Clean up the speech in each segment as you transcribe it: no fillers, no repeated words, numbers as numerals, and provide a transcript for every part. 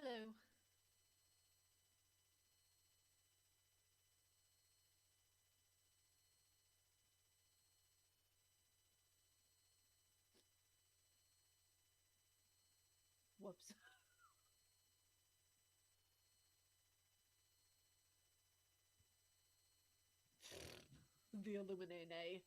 Hello. Whoops. The Illuminati.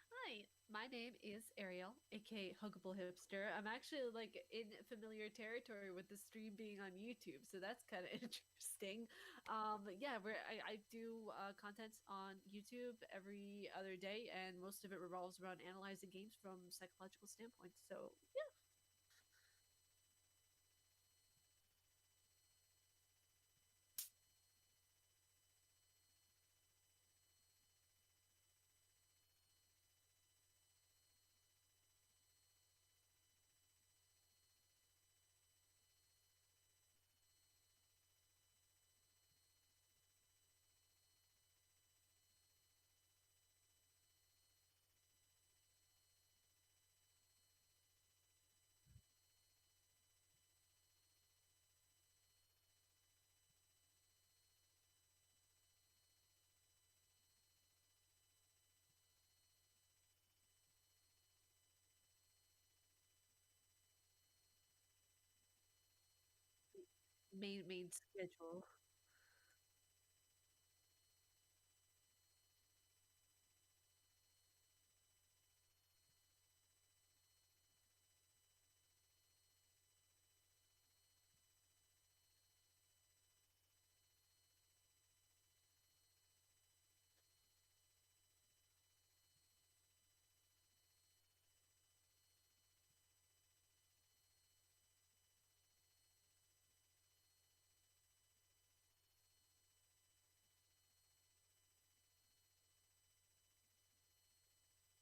Hi, my name is Ariel, aka Huggable Hipster. I'm actually in familiar territory with the stream being on YouTube, so that's kind of interesting. Yeah, I do content on YouTube every other day, and most of it revolves around analyzing games from psychological standpoints. So yeah, main schedule.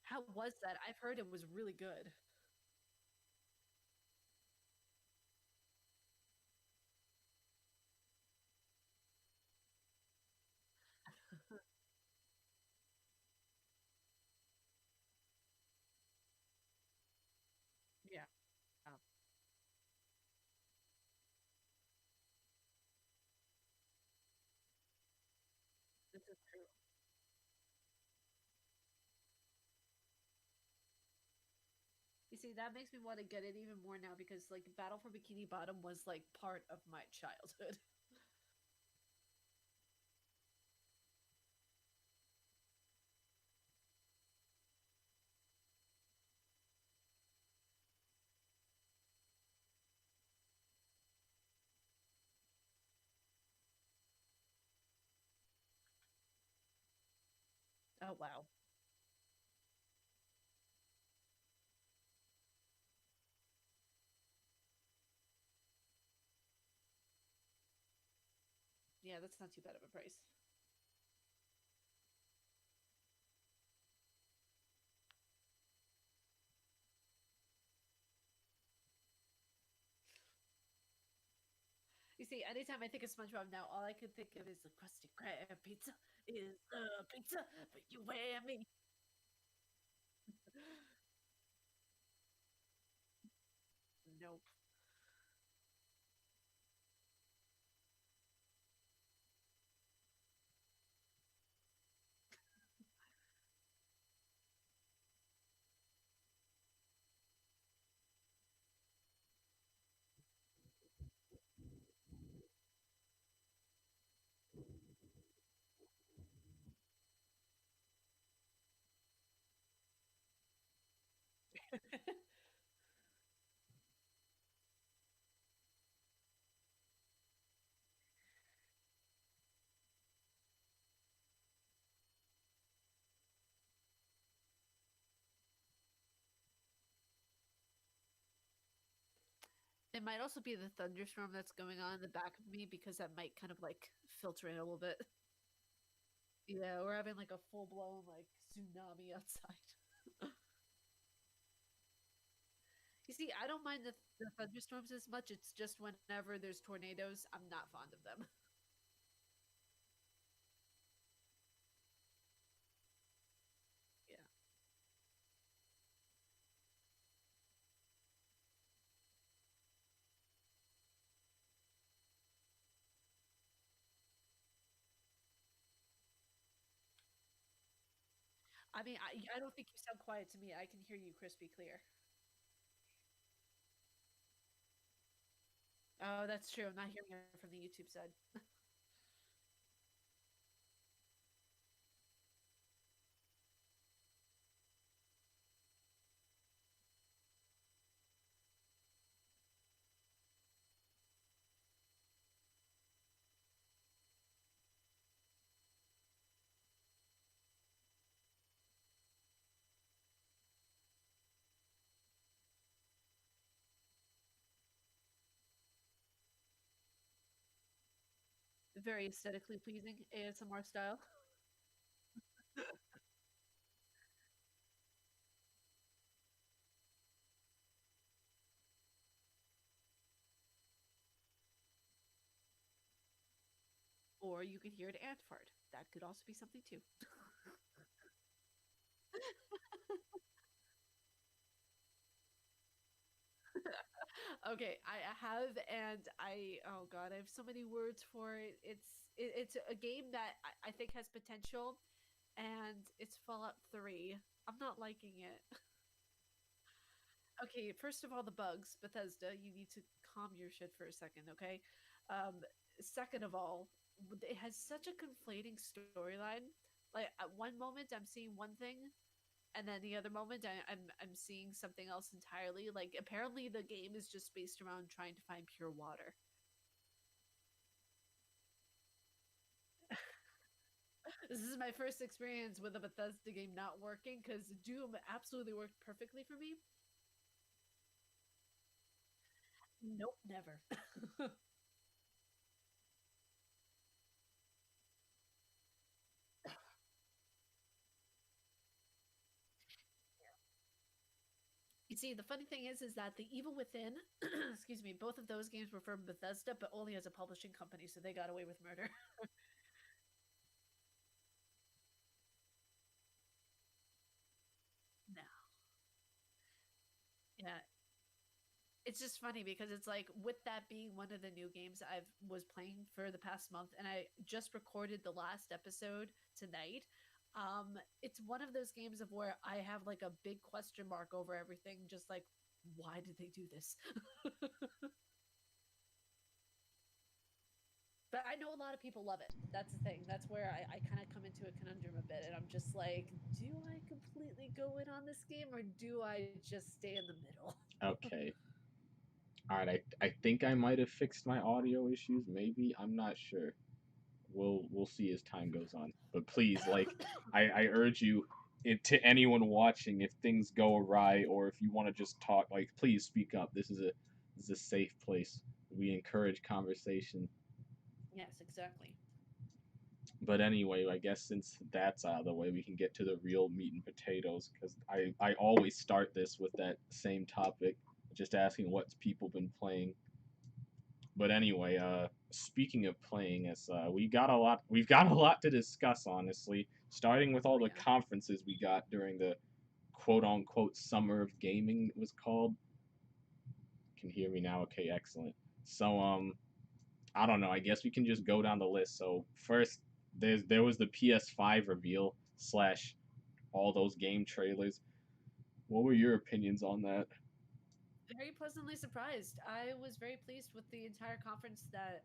How was that? I've heard it was really good. Yeah, this is true. You see, that makes me want to get it even more now because Battle for Bikini Bottom was like part of my childhood. Oh wow. Yeah, that's not too bad of a price. You see, anytime I think of SpongeBob now, all I can think of is the Krusty Krab pizza is pizza, but you wear me. Nope. It might also be the thunderstorm that's going on in the back of me because that might kind of like filter in a little bit. Yeah, we're having like a full blown like tsunami outside. You see, I don't mind the thunderstorms as much. It's just whenever there's tornadoes, I'm not fond of them. Yeah. I mean, I don't think you sound quiet to me. I can hear you crispy clear. Oh, that's true. I'm not hearing it from the YouTube side. Very aesthetically pleasing ASMR style. Or you could hear an ant fart. That could also be something too. Okay, I have, and oh god, I have so many words for it. It's a game that I think has potential, and it's Fallout 3. I'm not liking it. Okay, first of all, the bugs, Bethesda, you need to calm your shit for a second, okay? Um, Second of all, it has such a conflating storyline. Like at one moment, I'm seeing one thing, and then the other moment, I'm seeing something else entirely. Like apparently, the game is just based around trying to find pure water. This is my first experience with a Bethesda game not working because Doom absolutely worked perfectly for me. Nope, never. You see, the funny thing is that the Evil Within, excuse me, both of those games were from Bethesda, but only as a publishing company, so they got away with murder. No. Yeah, it's just funny because it's like with that being one of the new games I was playing for the past month, and I just recorded the last episode tonight. It's one of those games of where I have like a big question mark over everything, just like why did they do this? But I know a lot of people love it. That's the thing. That's where I kind of come into a conundrum a bit, and I'm just like, do I completely go in on this game or do I just stay in the middle? Okay. All right. I think I might have fixed my audio issues. Maybe I'm not sure. We'll see as time goes on. But please, like, I urge you, to anyone watching, if things go awry or if you want to just talk, like, please speak up. This is a safe place. We encourage conversation. Yes, exactly. But anyway, I guess since that's out of the way, we can get to the real meat and potatoes. Because I always start this with that same topic, just asking what's people been playing. But anyway, speaking of playing, us we've got a lot to discuss. Honestly, starting with all Oh the yeah. conferences we got during the quote unquote summer of gaming, it was called. Can hear me now? Okay, excellent. So I don't know. I guess we can just go down the list. So first, there was the PS5 reveal slash all those game trailers. What were your opinions on that? Very pleasantly surprised. I was very pleased with the entire conference that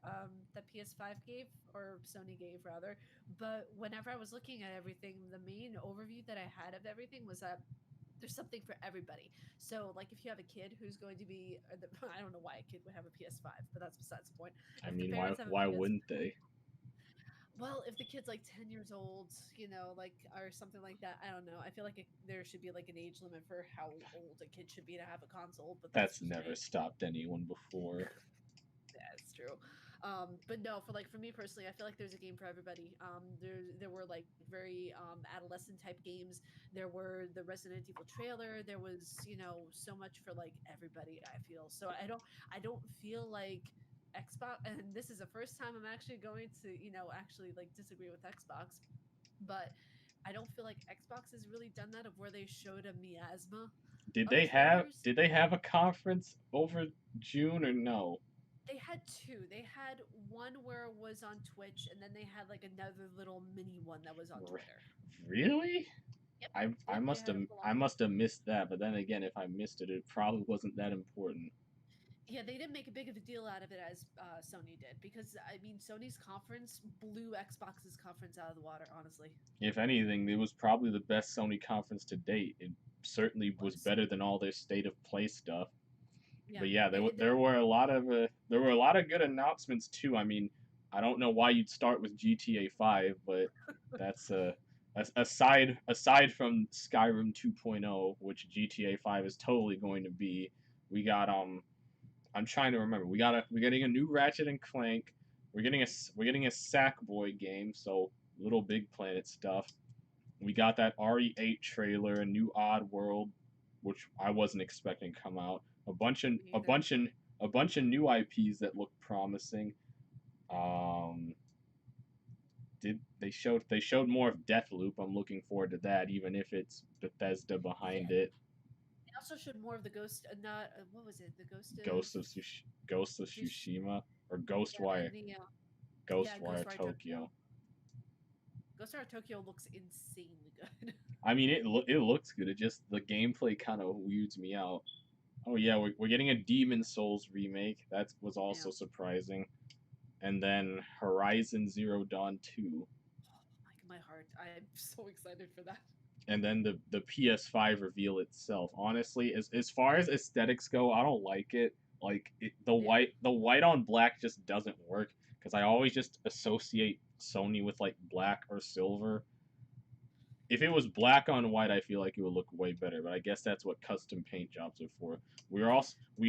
that PS5 gave or Sony gave rather. But whenever I was looking at everything, the main overview that I had of everything was that there's something for everybody. So, like, if you have a kid who's going to be, I don't know why a kid would have a PS5, but that's besides the point. I If the mean, parents have a why PS, wouldn't they? Well, if the kid's like 10 years old, like or something like that, I don't know. I feel like there should be like an age limit for how old a kid should be to have a console, but that's That's just never me. stopped anyone before. That's true. But no, for me personally, I feel like there's a game for everybody. There were like very adolescent type games. There were the Resident Evil trailer. There was so much for like everybody. I feel so. I don't feel like Xbox. And this is the first time I'm actually going to actually like disagree with Xbox, but I don't feel like Xbox has really done that of where they showed a miasma of trailers. Did they have a conference over June or no? They had two. They had one where it was on Twitch, and then they had like another little mini one that was on R- Twitter. really? Yep. I Yep. They must had a have full on. I must have missed that, but then again, if I missed it, it probably wasn't that important. Yeah, they didn't make a big of a deal out of it as Sony did because I mean Sony's conference blew Xbox's conference out of the water. Honestly, If anything, it was probably the best Sony conference to date. It certainly it was was. better than all their state of play stuff. Yeah. But yeah, They there were a lot of good announcements too. I mean, I don't know why you'd start with GTA 5, but that's aside from Skyrim 2.0, which GTA 5 is totally going to be. We got I'm trying to remember. We're getting a new Ratchet and Clank. We're getting a Sackboy game, so Little Big Planet stuff. We got that RE8 trailer, a new Odd World, which I wasn't expecting to come out. Me either. A bunch of new IPs that look promising. Um, did they showed more of Deathloop? I'm looking forward to that, even if it's Bethesda Yeah. behind it. They also showed more of the ghost. Not what was it? The ghost of Ghost of Tsush- Tsushima or yeah, and the yeah, Ghostwire Ghostwire Tokyo. Tokyo. Ghostwire Tokyo looks insanely good. I mean, it looks good. It just the gameplay kind of weirds me out. Oh yeah, we're getting a Demon Souls remake. That was Yeah. also surprising. And then Horizon Zero Dawn 2. Like my heart. I'm so excited for that. And then the PS5 reveal itself. Honestly, as far as aesthetics go, I don't like it. Like Yeah. the white on black just doesn't work because I always just associate Sony with like black or silver. If it was black on white, I feel like it would look way better. But I guess that's what custom paint jobs are for. We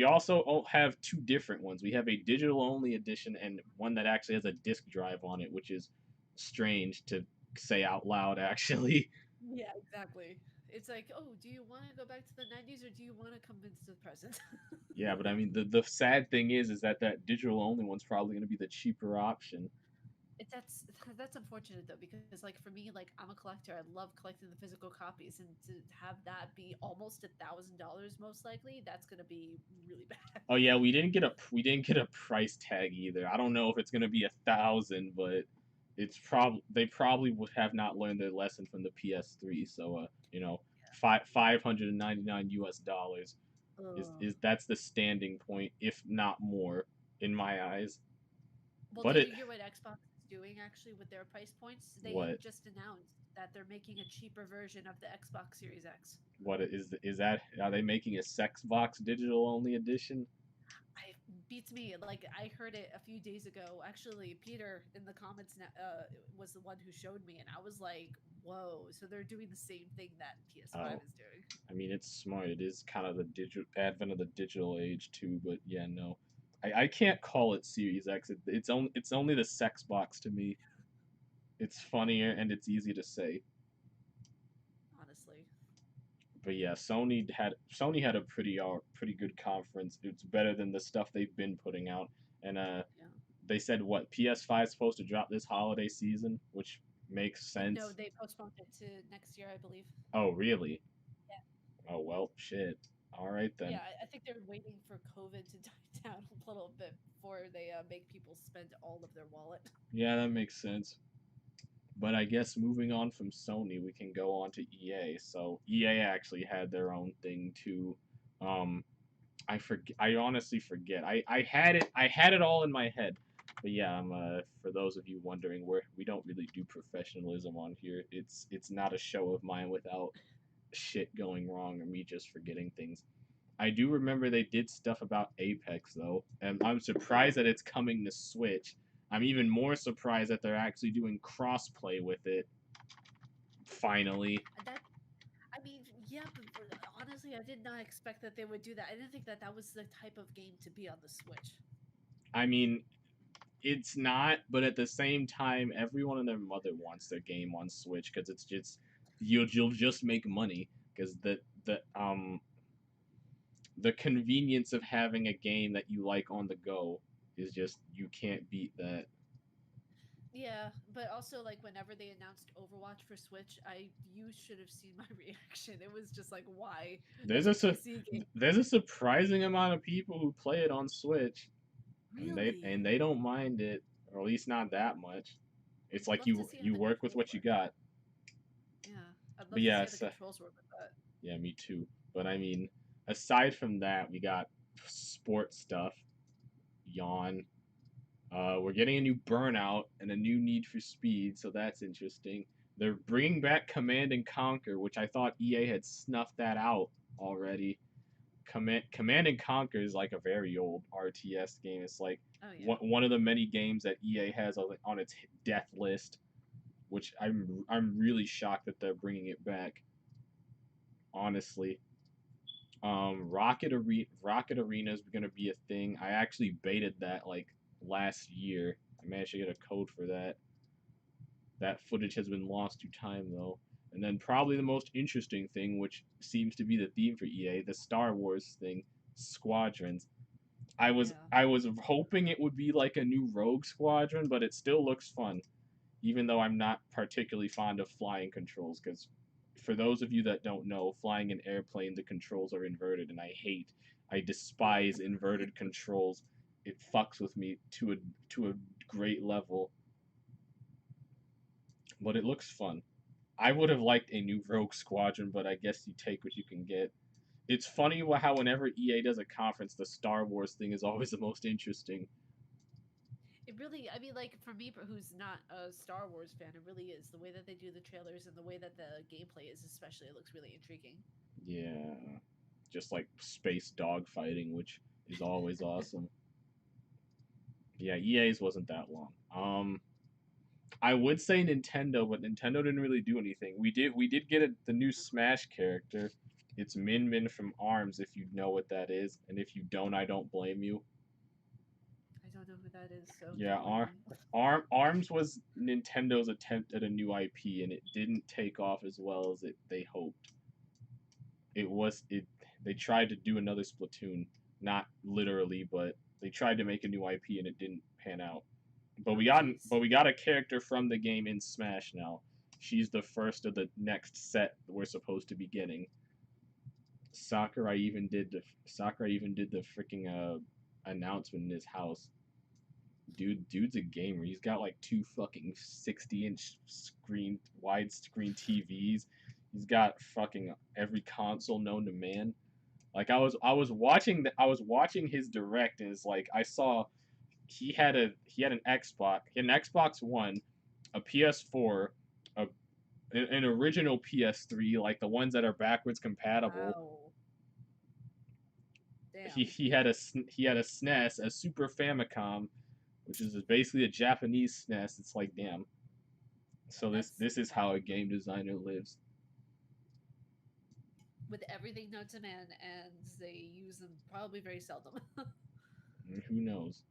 also have two different ones. We have a digital only edition and one that actually has a disc drive on it, which is strange to say out loud. Actually, Yeah, exactly. It's like, oh, do you want to go back to the 90s or do you want to come into the present? yeah. But I mean, the sad thing is that digital only one's probably going to be the cheaper option. That's unfortunate though because like for me like I'm a collector. I love collecting the physical copies and to have that be almost $1,000 most likely that's gonna be really bad. Oh yeah, we didn't get a price tag either. I don't know if it's gonna be 1,000, but it's they probably would have not learned their lesson from the PS3. So $599 Ugh. is that's the standing point, if not more, in my eyes. Well, But did it you hear what Xbox is doing actually with their price points? They what just announced that they're making a cheaper version of the Xbox Series X. what is that? Are they making a sex box digital only edition? I beats me. Like I heard it a few days ago. Actually, Peter in the comments was the one who showed me, and I was like, "Whoa!" So they're doing the same thing that PS5 Oh, is doing. I mean, it's smart. It is kind of the digital advent of the digital age too. But yeah, no, I can't call it Series X. It's only the sex box to me. It's funnier and it's easy to say. Honestly, But yeah, Sony had a pretty good conference. It's better than the stuff they've been putting out. And yeah. they said what PS5 is supposed to drop this holiday season, which makes No, sense. they postponed it to next year, I believe. Oh really? Yeah, Oh well, shit. All right then. yeah. I think they're waiting for COVID to die down a little bit before they make people spend all of their wallet. Yeah, that makes sense. But I guess moving on from Sony, we can go on to EA. So EA actually had their own thing too. Um, I forget. I honestly forget. I had it all in my head. But yeah, for those of you wondering, we don't really do professionalism on here. It's not a show of mine without shit going wrong or me just forgetting things. I do remember they did stuff about Apex though, and I'm surprised that it's coming to Switch. I'm even more surprised that they're actually doing crossplay with it. Finally, That I mean, yeah, but honestly, I did not expect that they would do that. I didn't think that that was the type of game to be on the Switch. I mean, it's not, but at the same time, everyone and their mother wants their game on Switch because it's just you'll just make money because the convenience of having a game that you like on the go is just you can't beat that. Yeah, but also like whenever they announced Overwatch for Switch, I you should have seen my reaction. It was just like, why? There's It's a a PC game. there's a surprising amount of people who play it on Switch, and Really? they don't mind it, or at least not that much. It's I'd like love to see how you the work with controls what you work. got. Yeah, I'd But love to see yeah, how the controls work with that. yeah, me too. But I mean, aside from that, we got sports stuff. Yawn. We're getting a new Burnout and a new Need for Speed, so that's interesting. They're bringing back Command and Conquer, which I thought EA had snuffed that out already. Command and Conquer is like a very old RTS game. It's like Oh yeah. one of the many games that EA has on its death list, which I'm really shocked that they're bringing it back. Honestly, Rocket Arena is gonna be a thing. I actually baited that like last year. I managed to get a code for that. That footage has been lost to time though. And then probably the most interesting thing, which seems to be the theme for EA, the Star Wars thing, Squadrons. Yeah. I was hoping it would be like a new Rogue Squadron, but it still looks fun, even though I'm not particularly fond of flying controls. Because for those of you that don't know, flying an airplane, the controls are inverted, and I despise inverted controls. It fucks with me to a great level, but it looks fun. I would have liked a new Rogue Squadron, but I guess you take what you can get. It's funny how whenever EA does a conference, the Star Wars thing is always the most interesting. It really, I mean, like for me, who's not a Star Wars fan, it really is the way that they do the trailers and the way that the gameplay is, especially. It looks really intriguing. Yeah, just like space dogfighting, which is always awesome. Yeah, EA's wasn't that long. I would say Nintendo, but Nintendo didn't really do anything. We did get the new Smash character. It's Min Min from Arms, if you know what that is, and if you don't, I don't blame you. I don't know who that is, so Yeah, don't blame me. Arms was Nintendo's attempt at a new IP, and it didn't take off as well as they hoped. It they tried to do another Splatoon, not literally, but they tried to make a new IP and it didn't pan out. Oh, jeez. But we got a character from the game in Smash now. She's the first of the next set we're supposed to be getting. Sakurai even did the freaking announcement in his house. Dude's a gamer. He's got like two fucking 60-inch widescreen TVs. He's got fucking every console known to man. Like I was watching his direct, and it's like I saw he had an Xbox, he had an Xbox One, a PS4, a an original PS3, like the ones that are backwards compatible. Wow. Damn. He had a SNES, a Super Famicom, which is basically a Japanese SNES. It's like damn. So That's this is how a game designer lives. with everything known to man, and they use them probably very seldom. Who knows?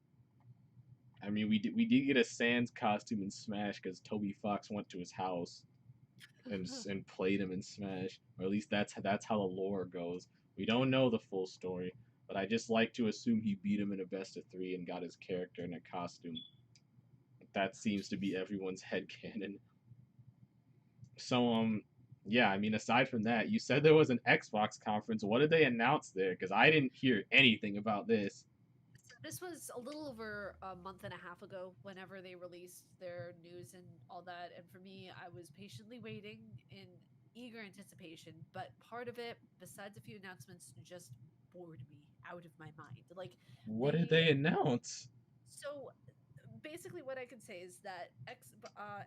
I mean, we did get a Sans costume in Smash because Toby Fox went to his house and played him in Smash, or at least that's how the lore goes. We don't know the full story, but I just like to assume he beat him in a best of three and got his character in a costume. That seems to be everyone's head headcanon. So yeah, I mean aside from that, you said there was an Xbox conference. What did they announce there? Because I didn't hear anything about this. So this was a little over a month and a half ago whenever they released their news and all that. And for me, I was patiently waiting in eager anticipation. But part of it, besides a few announcements, just bored me out of my mind. Like What did they they announce? so basically what I can say is that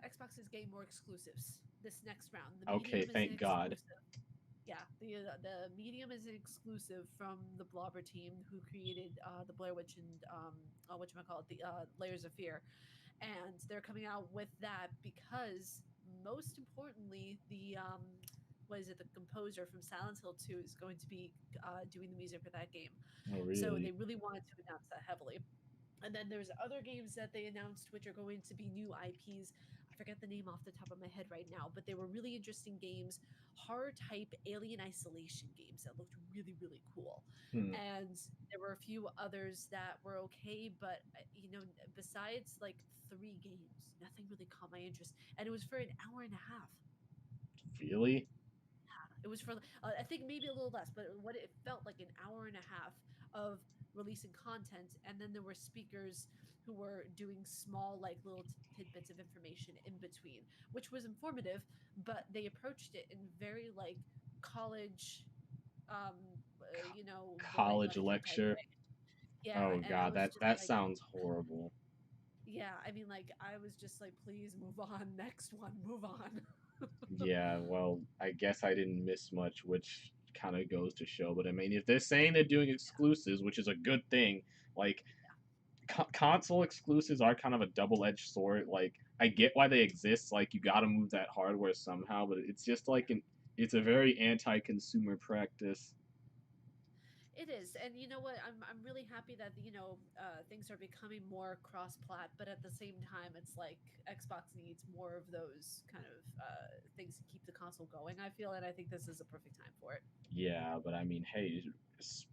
Xbox is getting more exclusives this next round. The Okay, medium is an thank God. exclusive. Yeah, the medium is an exclusive from the Blobber team who created the Blair Witch and what you call it, the Layers of Fear, and they're coming out with that because most importantly, the what is it? The composer from Silent Hill 2 is going to be doing the music for that game. Oh, So really? they really wanted to announce that heavily. And then there's other games that they announced which are going to be new IPs. I forget the name off the top of my head right now, but they were really interesting games, horror type alien isolation games that looked really, really cool. Hmm. And there were a few others that were okay, but besides like three games, nothing really caught my interest. And it was for an hour and a half. Really? It was for I think maybe a little less, but what it felt like an hour and a half of releasing content, and then there were speakers who were doing small like little tidbits of information in between, which was informative, but they approached it in very like college, boring College lecture type lecture. way. Yeah, Oh and I god, was that just that like, sounds horrible. yeah, I mean, like I was just like, please move on, next one, move on. Yeah, well, I guess I didn't miss much, which kind of goes to show. But I mean, if they're saying they're doing exclusives, which is a good thing, like console exclusives are kind of a double-edged sword. Like, I get why they exist. Like, you got to move that hardware somehow, but it's just like it's a very anti-consumer practice. It is, and you know what? I'm really happy that things are becoming more cross-plat, but at the same time, it's like Xbox needs more of those kind of things to keep the console going. I feel, and I think this is a perfect time for it. Yeah, but I mean, hey,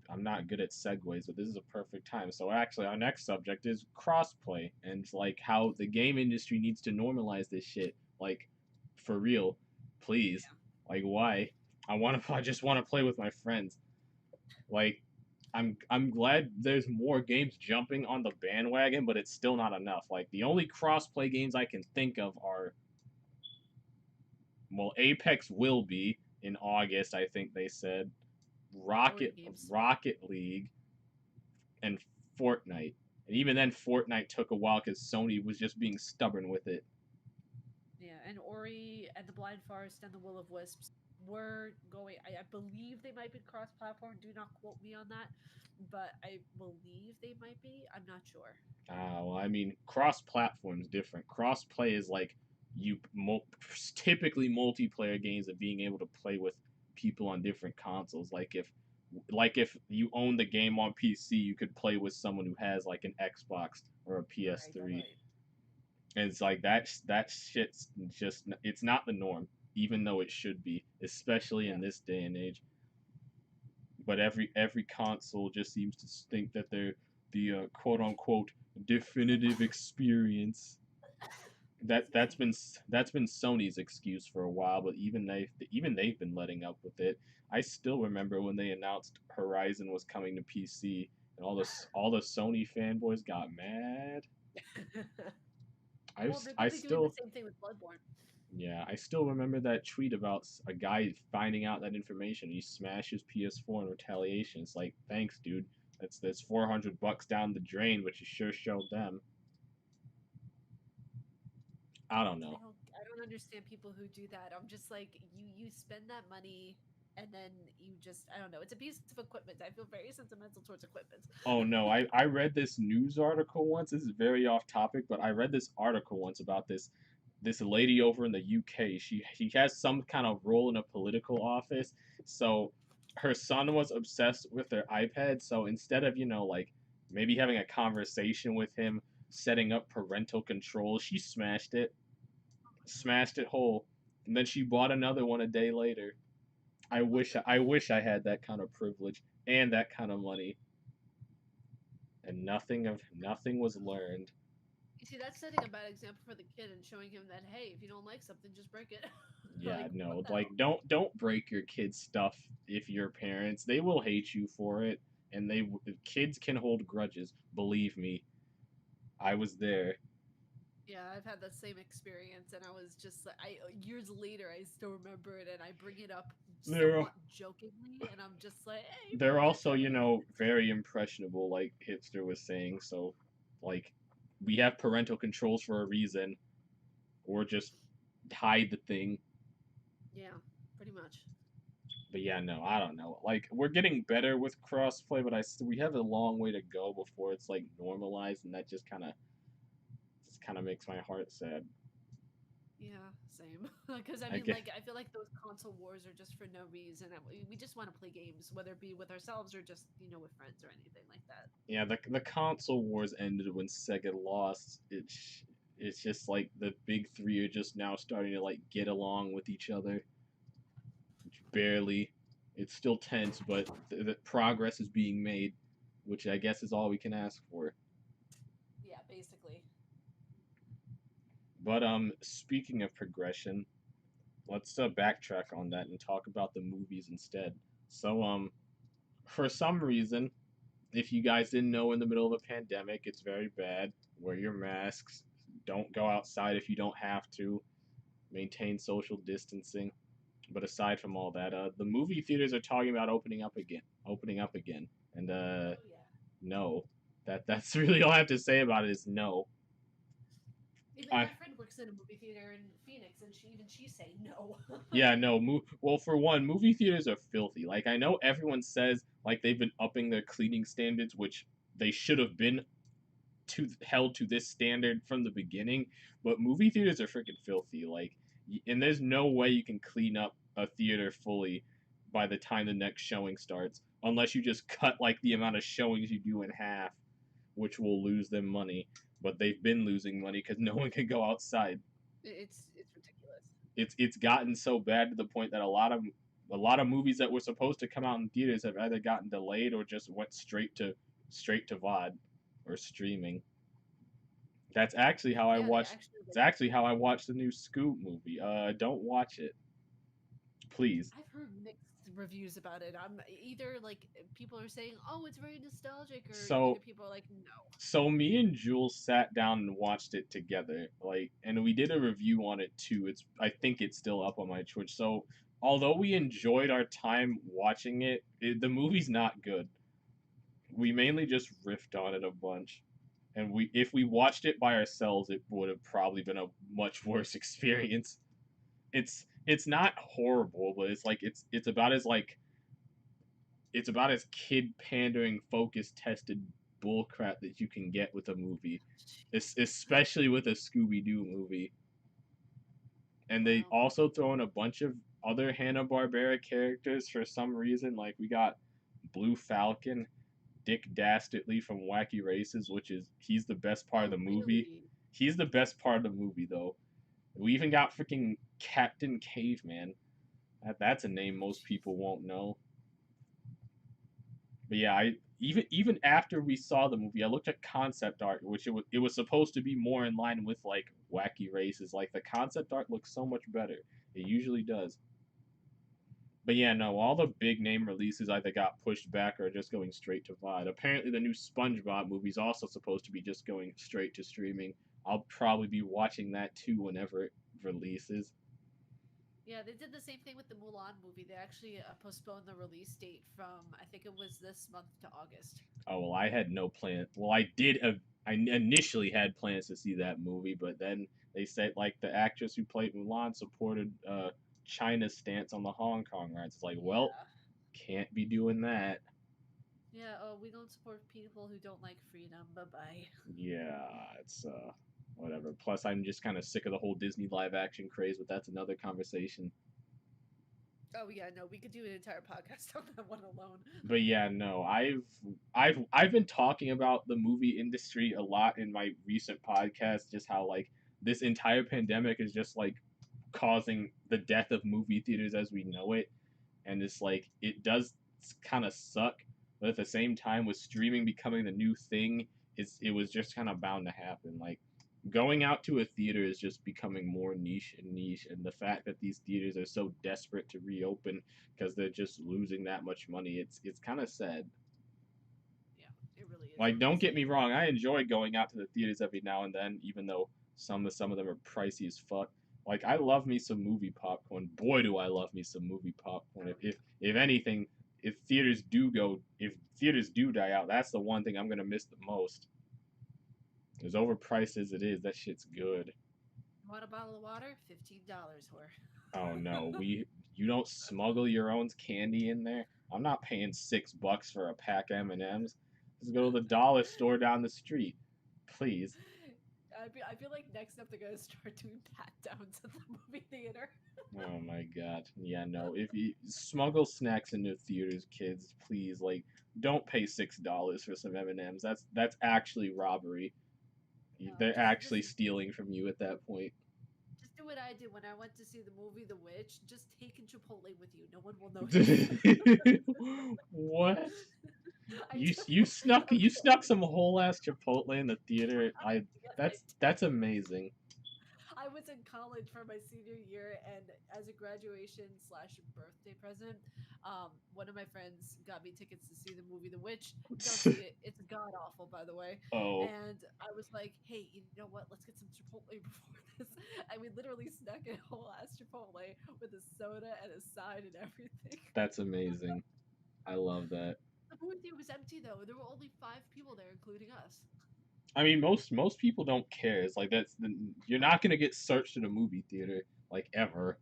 I'm not good at segues, but this is a perfect time. So actually, our next subject is crossplay and like how the game industry needs to normalize this shit. Like, for real, please. Like, why? I just want to play with my friends. Like, I'm glad there's more games jumping on the bandwagon, but it's still not enough. Like, the only crossplay games I can think of are, well, Apex will be in August, I think they said. Ori Rocket games, Rocket League and Fortnite. And even then, Fortnite took a while because Sony was just being stubborn with it. yeah, and Ori and the Blind Forest and the Will of Wisps were going. I believe they might be cross-platform. Do not quote me on that, but I believe they might be. I'm not sure. Well, I mean, cross-platform is different. Cross-play is like you typically multiplayer games of being able to play with people on different consoles. Like if you own the game on PC, you could play with someone who has like an Xbox or a Right, PS3. right. And it's like that shit's just it's not the norm, even though it should be, especially in Yeah. this day and age. But every console just seems to think that they're the quote unquote definitive experience. That Excuse that's me. been that's been Sony's excuse for a while, but even they've been letting up with it. I still remember when they announced Horizon was coming to PC, and all the Sony fanboys got mad. Well, they're I probably doing the still same thing with Bloodborne. Yeah, I still remember that tweet about a guy finding out that information. He smashed his PS4 in retaliation. It's like, thanks, dude. That's $400 down the drain, but you sure showed them. I don't know. I don't understand people who do that. I'm just like, you spend that money and then you just, I don't know. It's a piece of equipment. I feel very sentimental towards equipment. Oh no, I read this news article once. This is very off topic, but I read this article once about this lady over in the UK. She has some kind of role in a political office. So her son was obsessed with their iPad. So instead of like maybe having a conversation with him, setting up parental control, she smashed it whole, and then she bought another one a day later. I wish I had that kind of privilege and that kind of money, and nothing was learned. You see, that's setting a bad example for the kid and showing him that, hey, if you don't like something, just break it. Yeah, Like, what no, the like hell? don't break your kids' stuff if you're parents. They will hate you for it, and kids can hold grudges. Believe me, I was there. Yeah, I've had that same experience, and I was just like, years later, I still remember it, and I bring it up They're somewhat jokingly, and I'm just like, hey, they're broke your also shit. very impressionable, like Hipster was saying. So, like, we have parental controls for a reason, or just hide the thing. Yeah, pretty much. But yeah, no, I don't know. Like, we're getting better with crossplay, but we have a long way to go before it's like normalized, and that just kind of kind of makes my heart sad. Yeah, same. Because I I mean, get, like, I feel like those console wars are just for no reason. And we just want to play games, whether it be with ourselves or just, with friends or anything like that. yeah, the console wars ended when Sega lost. It's just like the big three are just now starting to like get along with each other, barely. It's still tense, but the progress is being made, which I guess is all we can ask for. Yeah, basically. But speaking of progression, let's backtrack on that and talk about the movies instead. So for some reason, if you guys didn't know, in the middle of a pandemic, it's very bad. Wear your masks. Don't go outside if you don't have to. Maintain social distancing. But aside from all that, the movie theaters are talking about opening up again. Opening up again. And Oh yeah. no. That's really all I have to say about it is no. Even I my friend works in a movie theater in Phoenix, and she's saying no. Yeah, no. Well, for one, movie theaters are filthy. Like I know everyone says like they've been upping their cleaning standards, which they should have been to held to this standard from the beginning, but movie theaters are freaking filthy. Like, and there's no way you can clean up a theater fully by the time the next showing starts, unless you just cut like the amount of showings you do in half, which will lose them money. But they've been losing money because no one can go outside. It's ridiculous. It's gotten so bad to the point that a lot of movies that were supposed to come out in theaters have either gotten delayed or just went straight to VOD or streaming. That's actually how I Yeah, they watched. actually It's like. actually how I watched the new Scoop movie. Don't watch it, please. I've heard mixed reviews about it. I'm either like people are saying, "Oh, it's very nostalgic," or either So, people are like, "No." so me and Jules sat down and watched it together. Like, and we did a review on it too. I think it's still up on my Twitch. So, although we enjoyed our time watching the movie's not good. We mainly just riffed on it a bunch. And if we watched it by ourselves, it would have probably been a much worse experience. It's not horrible, but it's about as kid pandering, focus tested bullcrap that you can get with a movie, especially with a Scooby Doo movie. And they Wow. also throw in a bunch of other Hanna Barbera characters for some reason. Like we got Blue Falcon, Dick Dastardly from Wacky Races, which is he's the best part of Oh, the movie. really? He's the best part of the movie though. We even got freaking Captain Caveman. That's a name most people won't know. But yeah, I even after we saw the movie, I looked at concept art, which it was supposed to be more in line with like Wacky Races. Like the concept art looks so much better. It usually does. But yeah, no, all the big name releases either got pushed back or are just going straight to VOD. Apparently, the new SpongeBob movie is also supposed to be just going straight to streaming. I'll probably be watching that too whenever it releases. Yeah, they did the same thing with the Mulan movie. They actually postponed the release date from I think it was this month to August. Oh well, I had no plan. Well, I did. I initially had plans to see that movie, but then they said like the actress who played Mulan supported China's stance on the Hong Kong rights. It's like, well, Yeah. can't be doing that. Yeah. Oh, we don't support people who don't like freedom. Bye bye. Yeah, it's whatever. Plus, I'm just kind of sick of the whole Disney live action craze, but that's another conversation. Oh yeah, no, we could do an entire podcast on that one alone. But yeah, no, I've been talking about the movie industry a lot in my recent podcast, just how like this entire pandemic is just like causing the death of movie theaters as we know it, and it's like it does kind of suck, but at the same time, with streaming becoming the new thing, it was just kind of bound to happen. Like going out to a theater is just becoming more niche, and the fact that these theaters are so desperate to reopen because they're just losing that much money, it's kind of sad. Yeah, it really is Like, really don't get me sad. wrong, I enjoy going out to the theaters every now and then, even though some of them are pricey as fuck. Like, I love me some movie popcorn. Boy, do I love me some movie popcorn. Oh If anything, if theaters do die out, that's the one thing I'm gonna miss the most. As overpriced as it is, that shit's good. you want a bottle of water? $15, whore. Oh no, you don't smuggle your own candy in there. I'm not paying $6 for a pack of M&Ms. Just go to the dollar store down the street, please. I feel like next up they're gonna start doing pat downs at the movie theater. Oh my god. Yeah, no. If you smuggle snacks into theaters, kids, please, like, don't pay $6 for some M&Ms. That's actually robbery. No, They're actually stealing from you at that point. just do what I did when I went to see the movie The Witch. Just take in Chipotle with you. No one will notice. What? I You took you okay. snuck some whole ass Chipotle in the theater. I Yes, I that's amazing. I was in college for my senior year, and as a graduation slash birthday present, one of my friends got me tickets to see the movie The Witch. Don't see it; it's god awful, by the way. Oh, And I was like, "Hey, you know what? Let's get some Chipotle before this." And we literally snuck in a whole ass Chipotle with a soda and a side and everything. that's amazing. I love that. The movie theater was empty though. There were only 5 people there, including us. I mean, most people don't care. It's like you're not gonna get searched in a movie theater like ever.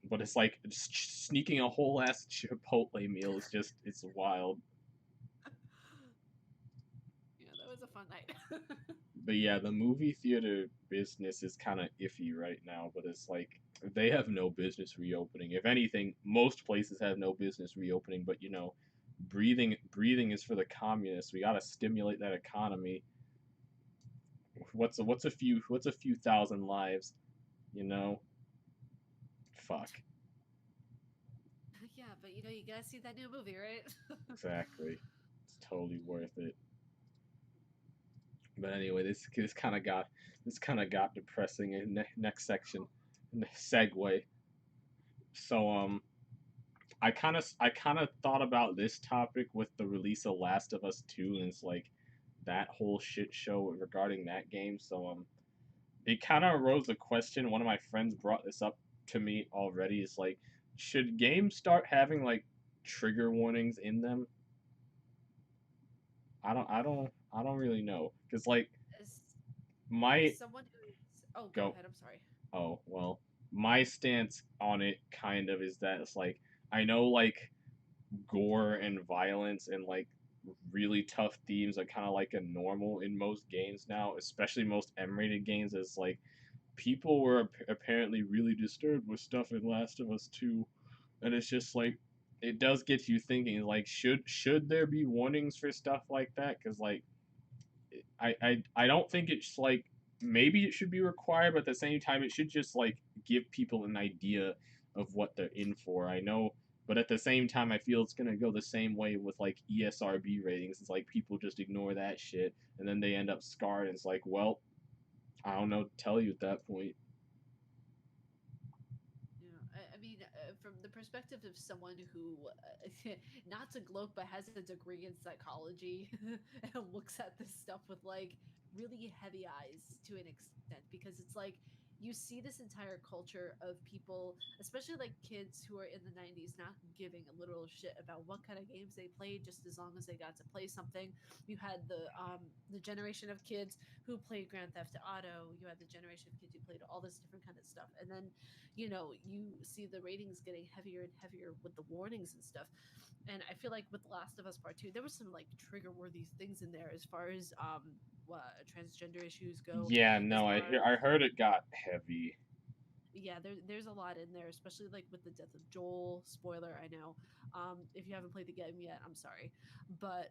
But it's like just sneaking a whole ass Chipotle meal is just it's wild. Yeah, that was a fun night. But yeah, the movie theater business is kind of iffy right now. But it's like they have no business reopening. If anything, most places have no business reopening. But you know, breathing is for the communists. We gotta stimulate that economy. What's a few thousand lives? You know, fuck. Yeah, but you gotta see that new movie, right? Exactly. It's totally worth it. But anyway, this kind of got depressing. In next section, segue. So I kind of thought about this topic with the release of Last of Us 2, and it's like that whole shit show regarding that game. So it kind of arose a question. One of my friends brought this up to me already. It's like, should games start having like trigger warnings in them? I don't really know because like as as my someone who's go go ahead, I'm sorry. oh well my stance on it kind of is that it's like I know like gore and violence and like really tough themes are kind of like a normal in most games now, especially most M-rated games. Is like people were apparently really disturbed with stuff in Last of Us 2, and it's just like it does get you thinking like should there be warnings for stuff like that? Because like I don't think it's like maybe it should be required, but at the same time it should just like give people an idea of what they're in for. I know, but at the same time I feel it's gonna go the same way with like ESRB ratings. It's like people just ignore that shit and then they end up scarred. And it's like, well, I don't know what to tell you at that point. I mean, from the perspective of someone who, not to gloat, but has a degree in psychology and looks at this stuff with like really heavy eyes to an extent, because it's like you see this entire culture of people, especially like kids who are in the 90s, not giving a literal shit about what kind of games they played, just as long as they got to play something. You had the generation of kids who played Grand Theft Auto. You had the generation of kids who played all this different kind of stuff, and then you see the ratings getting heavier and heavier with the warnings and stuff. And I feel like with Last of Us Part 2, there was some like trigger worthy things in there as far as what transgender issues go, Yeah, as no, far as I heard it got heavy. yeah, there's a lot in there, especially like with the death of Joel. Spoiler, I know. If you haven't played the game yet, I'm sorry, but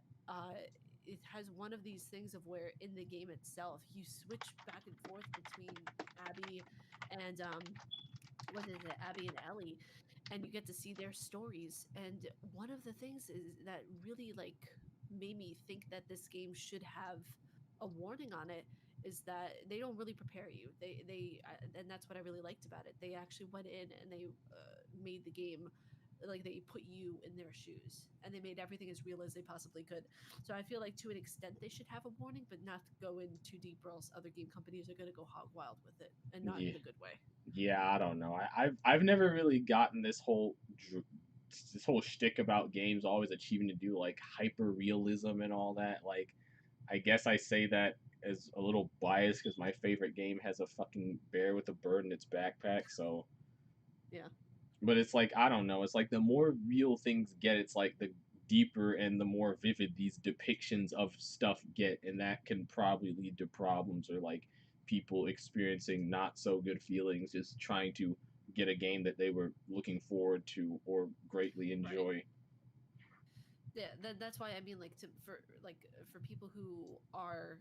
it has one of these things of where in the game itself you switch back and forth between Abby and what is it, Abby and Ellie, and you get to see their stories. And one of the things is that really like made me think that this game should have a warning on it is that they don't really prepare you. And that's what I really liked about it. They actually went in and they made the game like they put you in their shoes and they made everything as real as they possibly could. So I feel like to an extent they should have a warning, but not go in too deep, or else other game companies are going to go hog wild with it, and not in Yeah, the good way. yeah, I don't know. I've never really gotten this whole shtick about games always achieving to do like hyper realism and all that. Like, I guess I say that as a little biased because my favorite game has a fucking bear with a bird in its backpack. So, Yeah. but it's like I don't know. It's like the more real things get, it's like deeper and the more vivid these depictions of stuff get, and that can probably lead to problems or like people experiencing not so good feelings just trying to get a game that they were looking forward to or greatly Right. enjoy. Yeah, that's why I mean, like, for people who are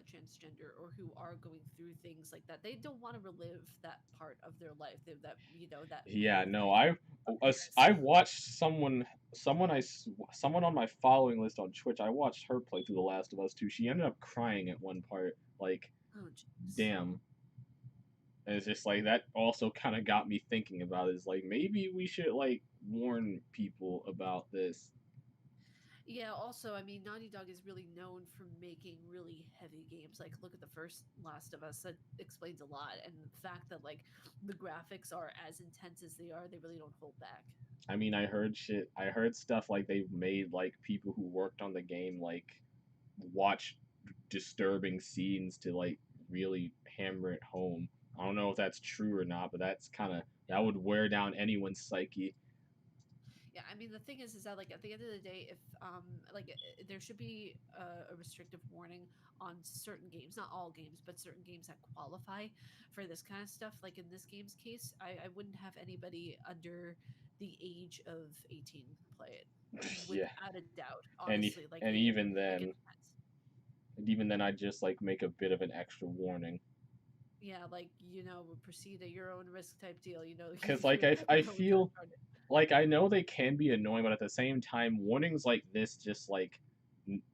transgender or who are going through things like that, they don't want to relive that part of their life, that that Yeah, no, movement of I theirs. watched someone on my following list on Twitch. I watched her play through The Last of Us 2. She ended up crying at one part. Like, Oh, jeez. damn. And it's just like that also kind of got me thinking about it. Is like maybe we should like warn people about this. Yeah, also, I mean, Naughty Dog is really known for making really heavy games. Like, look at the first Last of Us. That explains a lot. And the fact that, like, the graphics are as intense as they are, they really don't hold back. I mean, I heard shit. I heard stuff like they've made like people who worked on the game like watch disturbing scenes to like really hammer it home. I don't know if that's true or not, but that's kind of that would wear down anyone's psyche. Yeah, I mean, the thing is that, like, at the end of the day, if like there should be a restrictive warning on certain games, not all games, but certain games that qualify for this kind of stuff. Like in this game's case, I wouldn't have anybody under the age of 18 play it, Yeah, without a doubt. and Honestly, like and it depends. even then, I just like make a bit of an extra warning Yeah, like, proceed at your own risk type deal. because You like would never I know what's around feel the corner. like I know they can be annoying, but at the same time, warnings like this just like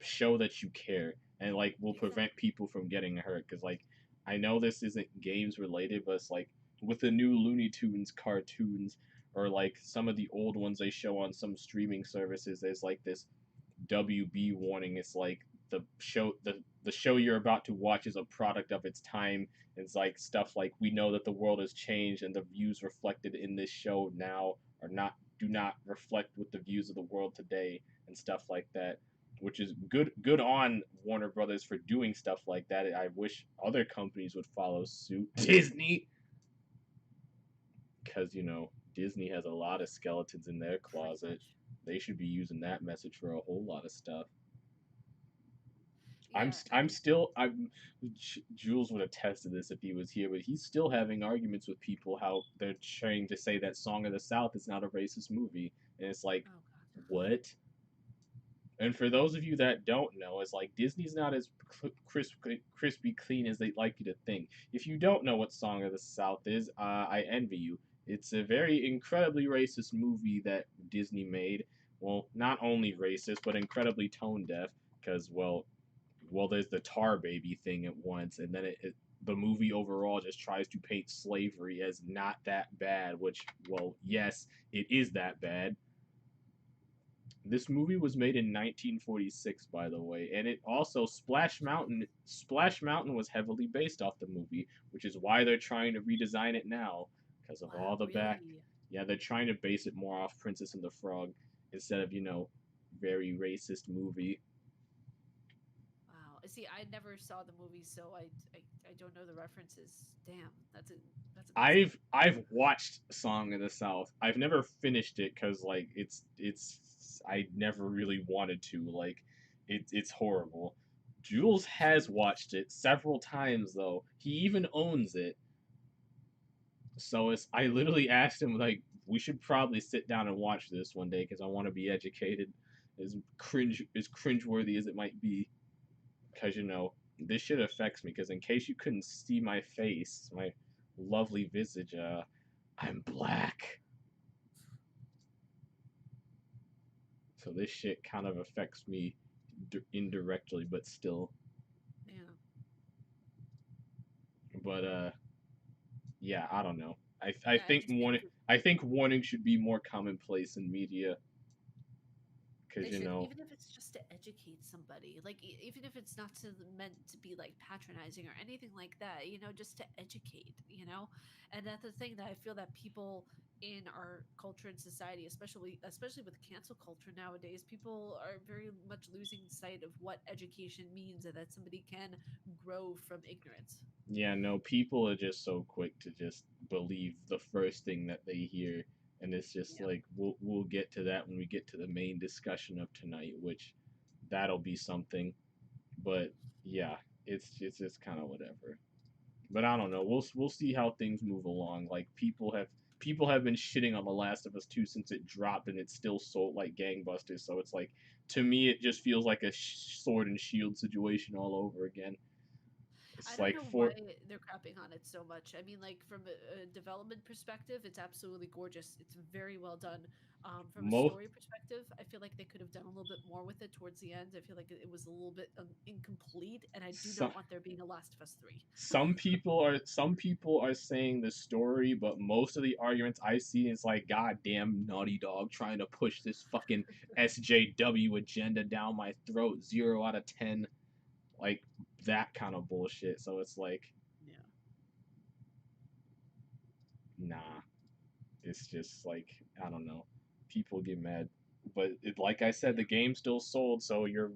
show that you care and like will prevent Exactly. people from getting hurt. Because like I know this isn't games related, but it's like with the new Looney Tunes cartoons or like some of the old ones they show on some streaming services. There's like this WB warning. It's like the show you're about to watch is a product of its time. It's like stuff like we know that the world has changed and the views reflected in this show now are not do not reflect with the views of the world today and stuff like that. Which is good on Warner Brothers for doing stuff like that. I wish other companies would follow suit. Disney, because Disney has a lot of skeletons in their Pretty closet. much. They should be using that message for a whole lot of stuff. Yeah, I'm still Jules would attest to this if he was here, but he's still having arguments with people how they're trying to say that Song of the South is not a racist movie, and it's like, oh god. what? And for those of you that don't know, it's like Disney's not as crispy clean as they'd like you to think. If you don't know what Song of the South is, I envy you. It's a very incredibly racist movie that Disney made. Well, not only racist, but incredibly tone deaf. Because there's the tar baby thing at once, and then the movie overall just tries to paint slavery as not that bad. Which, well, yes, it is that bad. This movie was made in 1946, by the way, and it also Splash Mountain. Splash Mountain was heavily based off the movie, which is why they're trying to redesign it now because of all Wow, the back. really? Yeah, they're trying to base it more off Princess and the Frog instead of very racist movie. Wow. See, I never saw the movie, so I don't know the references. Damn, that's amazing. I've watched Song of the South. I've never finished it because like it's I never really wanted to. Like it's horrible. Jules has watched it several times though. He even owns it. So it's I literally asked him like we should probably sit down and watch this one day because I want to be educated. As cringeworthy as it might be, because this shit affects me. Because in case you couldn't see my face, my lovely visage, I'm black, so this shit kind of affects me indirectly, but still. Yeah. But yeah, I don't know. Yeah, I just think I think warning should be more commonplace in media, because they should, even if it's just to educate somebody, like even if it's not meant to be like patronizing or anything like that, just to educate, and that's the thing that I feel that people in our culture and society, especially with cancel culture nowadays, people are very much losing sight of what education means and that somebody can grow from ignorance. yeah, no, people are just so quick to just believe the first thing that they hear, And it's just Yep. like we'll get to that when we get to the main discussion of tonight, which that'll be something. But yeah, it's just kind of whatever. But I don't know. We'll see how things move along. Like people have been shitting on The Last of Us 2 since it dropped, and it's still sold like gangbusters. So it's like, to me, it just feels like a sword and shield situation all over again. I It's don't like know for why they're crapping on it so much. I mean, like from a development perspective, it's absolutely gorgeous. It's very well done. From a most story perspective, I feel like they could have done a little bit more with it towards the end. I feel like it was a little bit incomplete, and I do some not want there being a Last of Us 3. some people are saying the story, but most of the arguments I see is like, God damn Naughty Dog trying to push this fucking SJW agenda down my throat. 0 out of 10, like that kind of bullshit. So it's like, Yeah. nah. It's just like, I don't know. People get mad, but like I said, the Yeah. game still sold. So your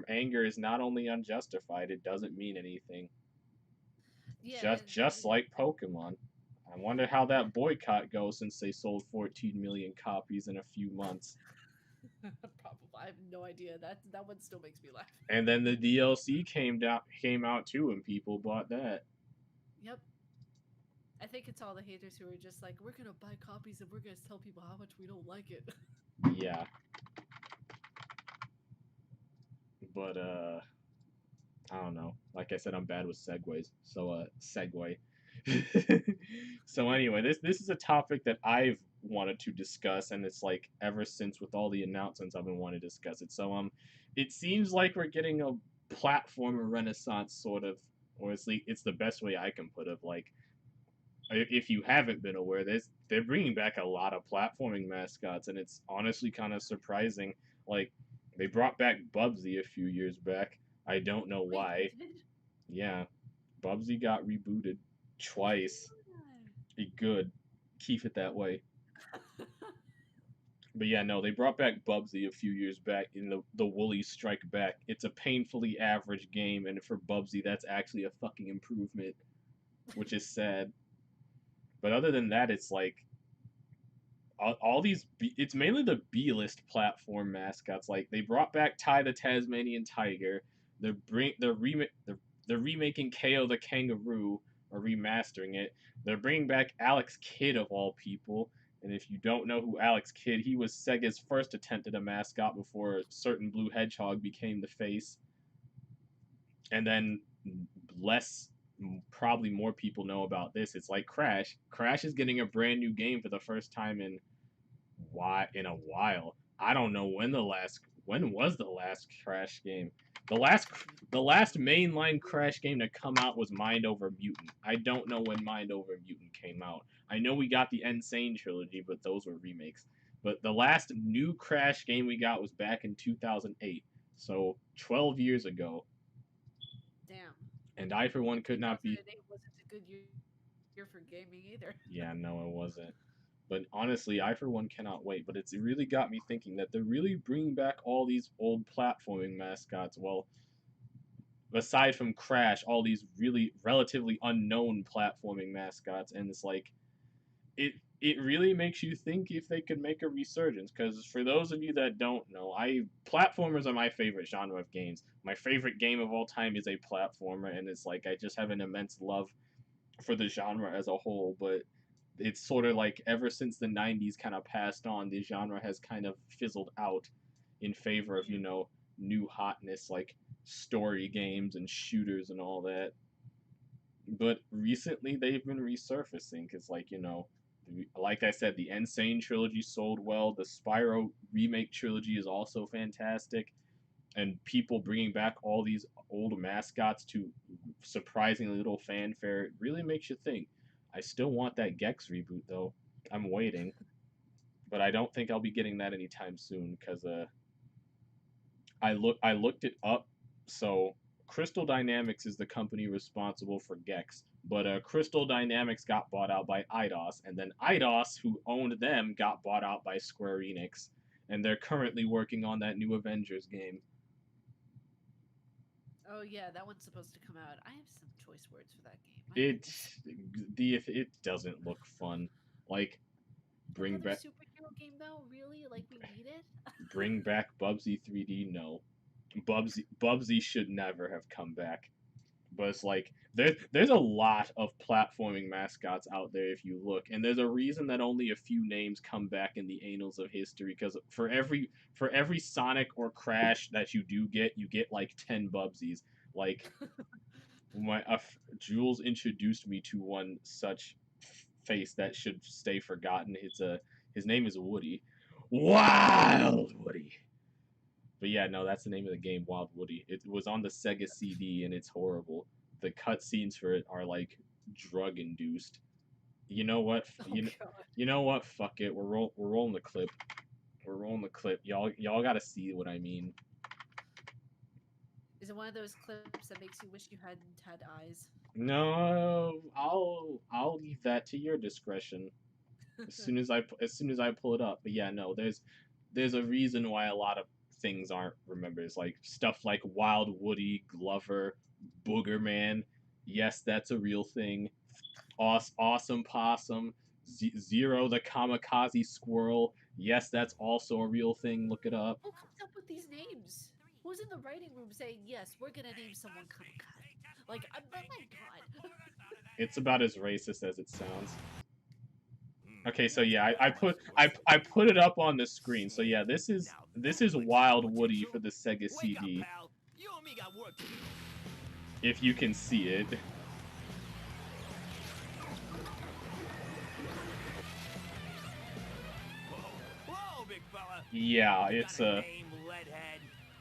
anger is not only unjustified; it doesn't mean anything. Yeah, Just like Pokemon. I wonder how that boycott goes since they sold 14 million copies in a few months. probably. I have no idea. That one still makes me laugh. And then the DLC came out too, and people bought that. Yep. I think it's all the haters who are just like, we're gonna buy copies and we're gonna tell people how much we don't like it. Yeah, but I don't know. Like I said, I'm bad with segues. So segue. So anyway, this is a topic that I've wanted to discuss, and it's like ever since with all the announcements I've been wanting to discuss it. So it seems like we're getting a platformer renaissance sort of, or it's the best way I can put it. Like if you haven't been aware, they're bringing back a lot of platforming mascots, and it's honestly kind of surprising. Like they brought back Bubsy a few years back. I don't know Wait, they why. did? Yeah, Bubsy got rebooted I didn't twice. know Good, keep it that way. that. But yeah, no, they brought back Bubsy a few years back in the Woolies Strike Back. It's a painfully average game, and for Bubsy, that's actually a fucking improvement, which is sad. But other than that, it's like all these it's mainly the B-list platform mascots. Like they brought back Ty the Tasmanian Tiger. They're remaking KO the Kangaroo, or remastering it. They're bringing back Alex Kidd of all people. And if you don't know who Alex Kidd, he was Sega's first attempt at a mascot before certain Blue Hedgehog became the face. And then less probably more people know about this. It's like Crash. Crash is getting a brand new game for the first time in a while. I don't know when was the last Crash game. The last the last mainline Crash game to come out was Mind Over Mutant. I don't know when Mind Over Mutant came out. I know we got the Insane trilogy, but those were remakes. But the last new Crash game we got was back in 2008. So 12 years ago, Damn. and I for one And could not be. 2008 wasn't a good year for gaming either. Yeah, no, it wasn't. But honestly, I for one cannot wait. But it's really got me thinking that they're really bringing back all these old platforming mascots. Well, aside from Crash, all these really relatively unknown platforming mascots, and it's like it really makes you think if they could make a resurgence. Because for those of you that don't know, I platformers are my favorite genre of games. My favorite game of all time is a platformer, and it's like I just have an immense love for the genre as a whole. But it's sort of like ever since the 90s kind of passed on, the genre has kind of fizzled out in favor of, Yeah. new hotness like story games and shooters and all that. But recently they've been resurfacing because, like, like I said, the Insane trilogy sold well. The Spyro remake trilogy is also fantastic. And people bringing back all these old mascots to surprisingly little fanfare really makes you think. I still want that Gex reboot though. I'm waiting, but I don't think I'll be getting that anytime soon because I looked it up. So Crystal Dynamics is the company responsible for Gex, but Crystal Dynamics got bought out by Eidos, and then Eidos, who owned them, got bought out by Square Enix, and they're currently working on that new Avengers game. Oh yeah, that one's supposed to come out. I have some choice words for that game. My It goodness. it doesn't look fun. Like Bring Another back superhero game though? Really? Like we need it? bring back Bubsy 3D. No, Bubsy should never have come back. But it's like there's a lot of platforming mascots out there if you look, and there's a reason that only a few names come back in the annals of history. Because for every Sonic or Crash that you get like 10 Bubsies. Like Jules introduced me to one such face that should stay forgotten. His name is Woody, Wild Woody. But yeah, no, that's the name of the game, Wild Woody. It was on the Sega CD, and it's horrible. The cutscenes for it are like drug induced. You know what? Oh god. You know what? Fuck it. We're rolling the clip. We're rolling the clip. Y'all gotta see what I mean. Is it one of those clips that makes you wish you hadn't had eyes? No, I'll leave that to your discretion. As soon as I pull it up. But yeah, no, there's a reason why a lot of things aren't remembered. It's like stuff like Wild Woody, Glover, Boogerman. Yes, that's a real thing. Awesome Possum, Zero the Kamikaze Squirrel. Yes, that's also a real thing. Look it up. Who comes up with these names? Who's in the writing room saying, yes, we're gonna name someone Kamikaze? Like, oh my god. It's about as racist as it sounds. Okay, so Yes, yeah, but I put it up on the screen. So yeah, this is Wild Woody for the Sega CD. If you can see it. Yeah, it's a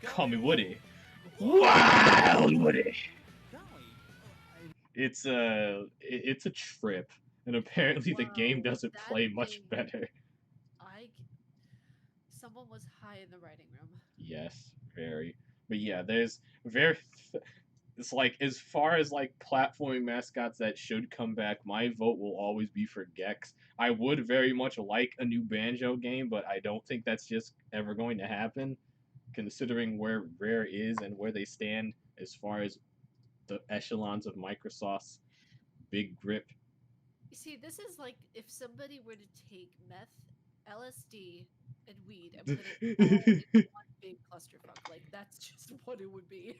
call me Woody. Wild Woody. It's a trip, and apparently the game wow, doesn't that play much thing, better. I. Someone was high in the writing room. Yes, very. But yeah, there's very. It's like as far as like platforming mascots that should come back, my vote will always be for Gex. I would very much like a new Banjo game, but I don't think that's just ever going to happen, considering where Rare is and where they stand as far as the echelons of Microsoft's big grip. You see, this is like if somebody were to take meth, LSD, and weed and put it all in one big clusterfuck. Like that's just what it would be.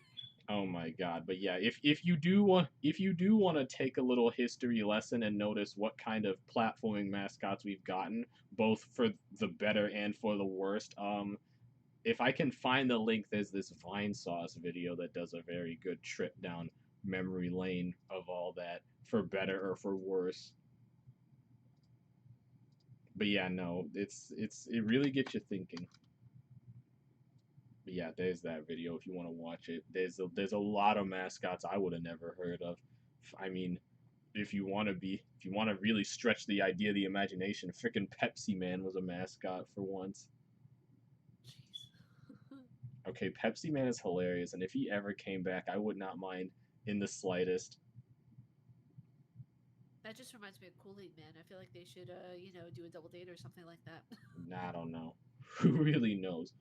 Oh my god. But yeah, if you do want to take a little history lesson and notice what kind of platforming mascots we've gotten, both for the better and for the worst, if I can find the link, there's this Vine Sauce video that does a very good trip down memory lane of all that, for better or for worse. But yeah, no, it really gets you thinking. But yeah, there's that video if you want to watch it. There's a lot of mascots I would have never heard of. I mean, if you want to really stretch the idea of the imagination, freaking Pepsi Man was a mascot for once. Jeez. Okay, Pepsi Man is hilarious, and if he ever came back, I would not mind in the slightest. That just reminds me of Kool Aid Man. I feel like they should, do a double date or something like that. Nah, I don't know. Who really knows?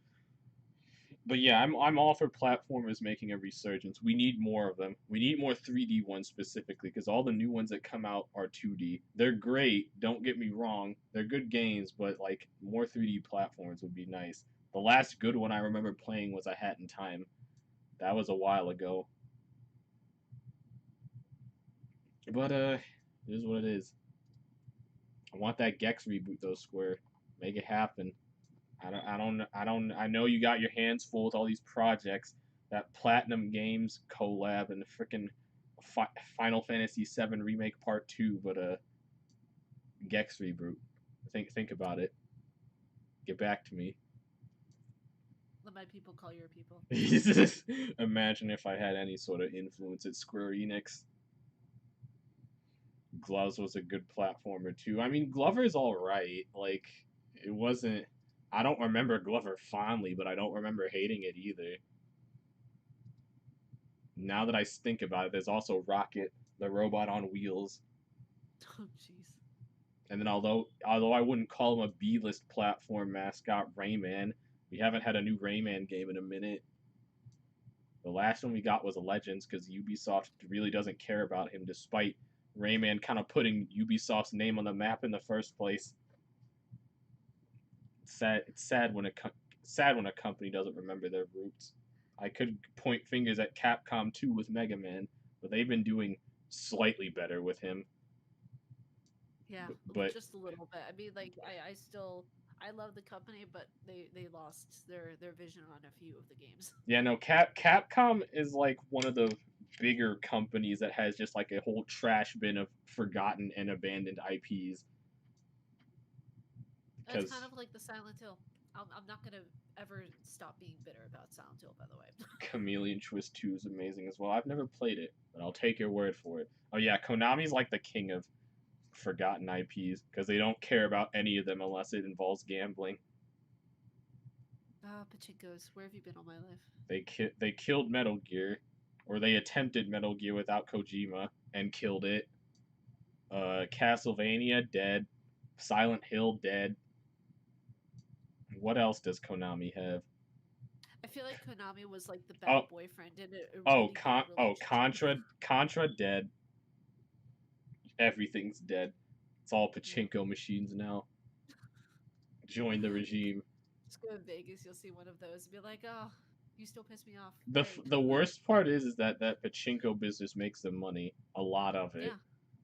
But yeah, I'm all for platformers making a resurgence. We need more of them. We need more 3D ones specifically, because all the new ones that come out are 2D. They're great. Don't get me wrong. They're good games, but like more 3D platforms would be nice. The last good one I remember playing was A Hat in Time. That was a while ago. But it is what it is. I want that Gex reboot though, Square. Make it happen. I know you got your hands full with all these projects, that Platinum Games collab and the freaking Final Fantasy VII Remake Part 2, but Gex reboot. Think about it. Get back to me. Let my people call your people. Imagine if I had any sort of influence at Square Enix. Gloves was a good platformer too. I mean, Glover's all right. Like, it wasn't. I don't remember Glover fondly, but I don't remember hating it either. Now that I think about it, there's also Rocket, the robot on wheels. Oh, jeez. And then although I wouldn't call him a B-list platform mascot, Rayman. We haven't had a new Rayman game in a minute. The last one we got was Legends, because Ubisoft really doesn't care about him, despite Rayman kind of putting Ubisoft's name on the map in the first place. It's sad when sad when a company doesn't remember their roots. I could point fingers at Capcom too with Mega Man, but they've been doing slightly better with him. Yeah, But just a little bit. I mean, like I still I love the company, but they lost their vision on a few of the games. yeah, no, Capcom is like one of the bigger companies that has just like a whole trash bin of forgotten and abandoned IPs. It's kind Because of like the Silent Hill. I'm not gonna ever stop being bitter about Silent Hill, by the way. Chameleon Twist 2 is amazing as well. I've never played it, but I'll take your word for it. Oh yeah, Konami's like the king of forgotten IPs because they don't care about any of them unless it involves gambling. Ah, Pachinkos, where have you been all my life? They killed Metal Gear, or they attempted Metal Gear without Kojima and killed it. Castlevania dead. Silent Hill dead. What else does Konami have? I feel like Konami was like the Oh bad boyfriend in a really bad relationship. Contra dead. Everything's dead. It's all Yeah. pachinko machines now. Join the regime. Just go to Vegas, you'll see one of those and be like, oh, you still piss me off. the Great. The worst part is that pachinko business makes them money, a lot of it. Yeah.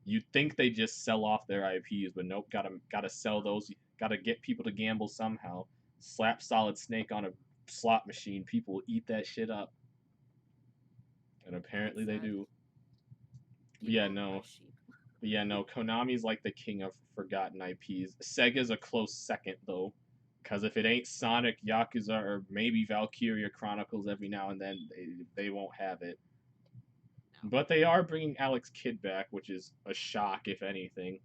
You'd think they just sell off their IPs, but nope. Gotta sell those. Gotta get people to gamble somehow. Slap Solid Snake on a slot machine. People will eat that shit up, and That's apparently they sad. do. But yeah, People are no. sheep. But yeah, no. Konami's like the king of forgotten IPs. Sega's a close second though, because if it ain't Sonic, Yakuza, or maybe Valkyria Chronicles every now and then, they won't have it. No. But they are bringing Alex Kidd back, which is a shock, if anything.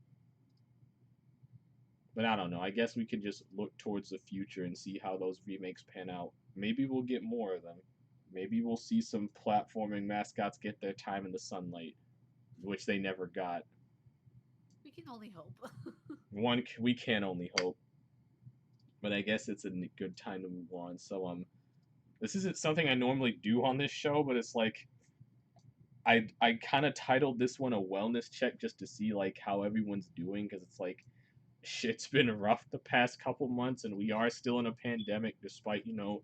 But I don't know. I guess we can just look towards the future and see how those remakes pan out. Maybe we'll get more of them. Maybe we'll see some platforming mascots get their time in the sunlight, which they never got. We can only hope. One, we can only hope. But I guess it's a good time to move on. So this isn't something I normally do on this show, but it's like I kind of titled this one a wellness check just to see like how everyone's doing because it's like shit's been rough the past couple months, and we are still in a pandemic despite the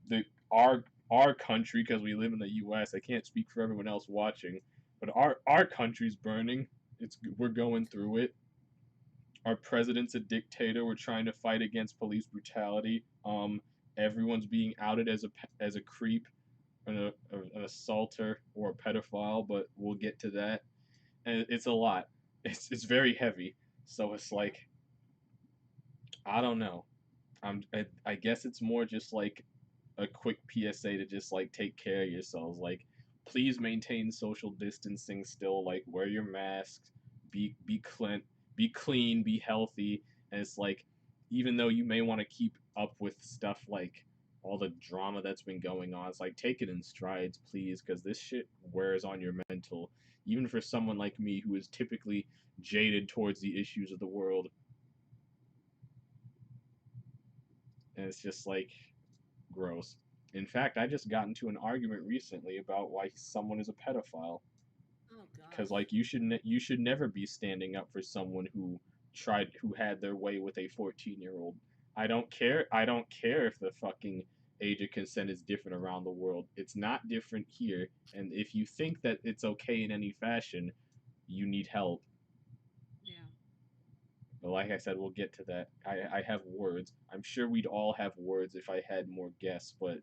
the our country because we live in the U.S. I can't speak for everyone else watching, but our country's burning. We're going through it. Our president's a dictator. We're trying to fight against police brutality. Everyone's being outed as a creep, an assaulter, or a pedophile, but we'll get to that. And it's a lot. It's very heavy. So it's Yeah. like I don't know. I guess it's more just like a quick PSA to just like take care of yourselves. Like, please maintain social distancing. Still, like wear your masks. Be clean. Be healthy. And it's like, even though you may want to keep up with stuff like all the drama that's been going on, it's like take it in strides, please, because this shit wears on your mental. Even for someone like me who is typically jaded towards the issues of the world, and it's just like gross. In fact, I just got into an argument recently about why someone is a pedophile. Oh Because gosh. like you should never be standing up for someone who had their way with a 14-year-old. I don't care if the fucking age of consent is different around the world. It's not different here. And if you think that it's okay in any fashion, you need help. Yeah. But like I said, we'll get to that. I have words. I'm sure we'd all have words if I had more guests, but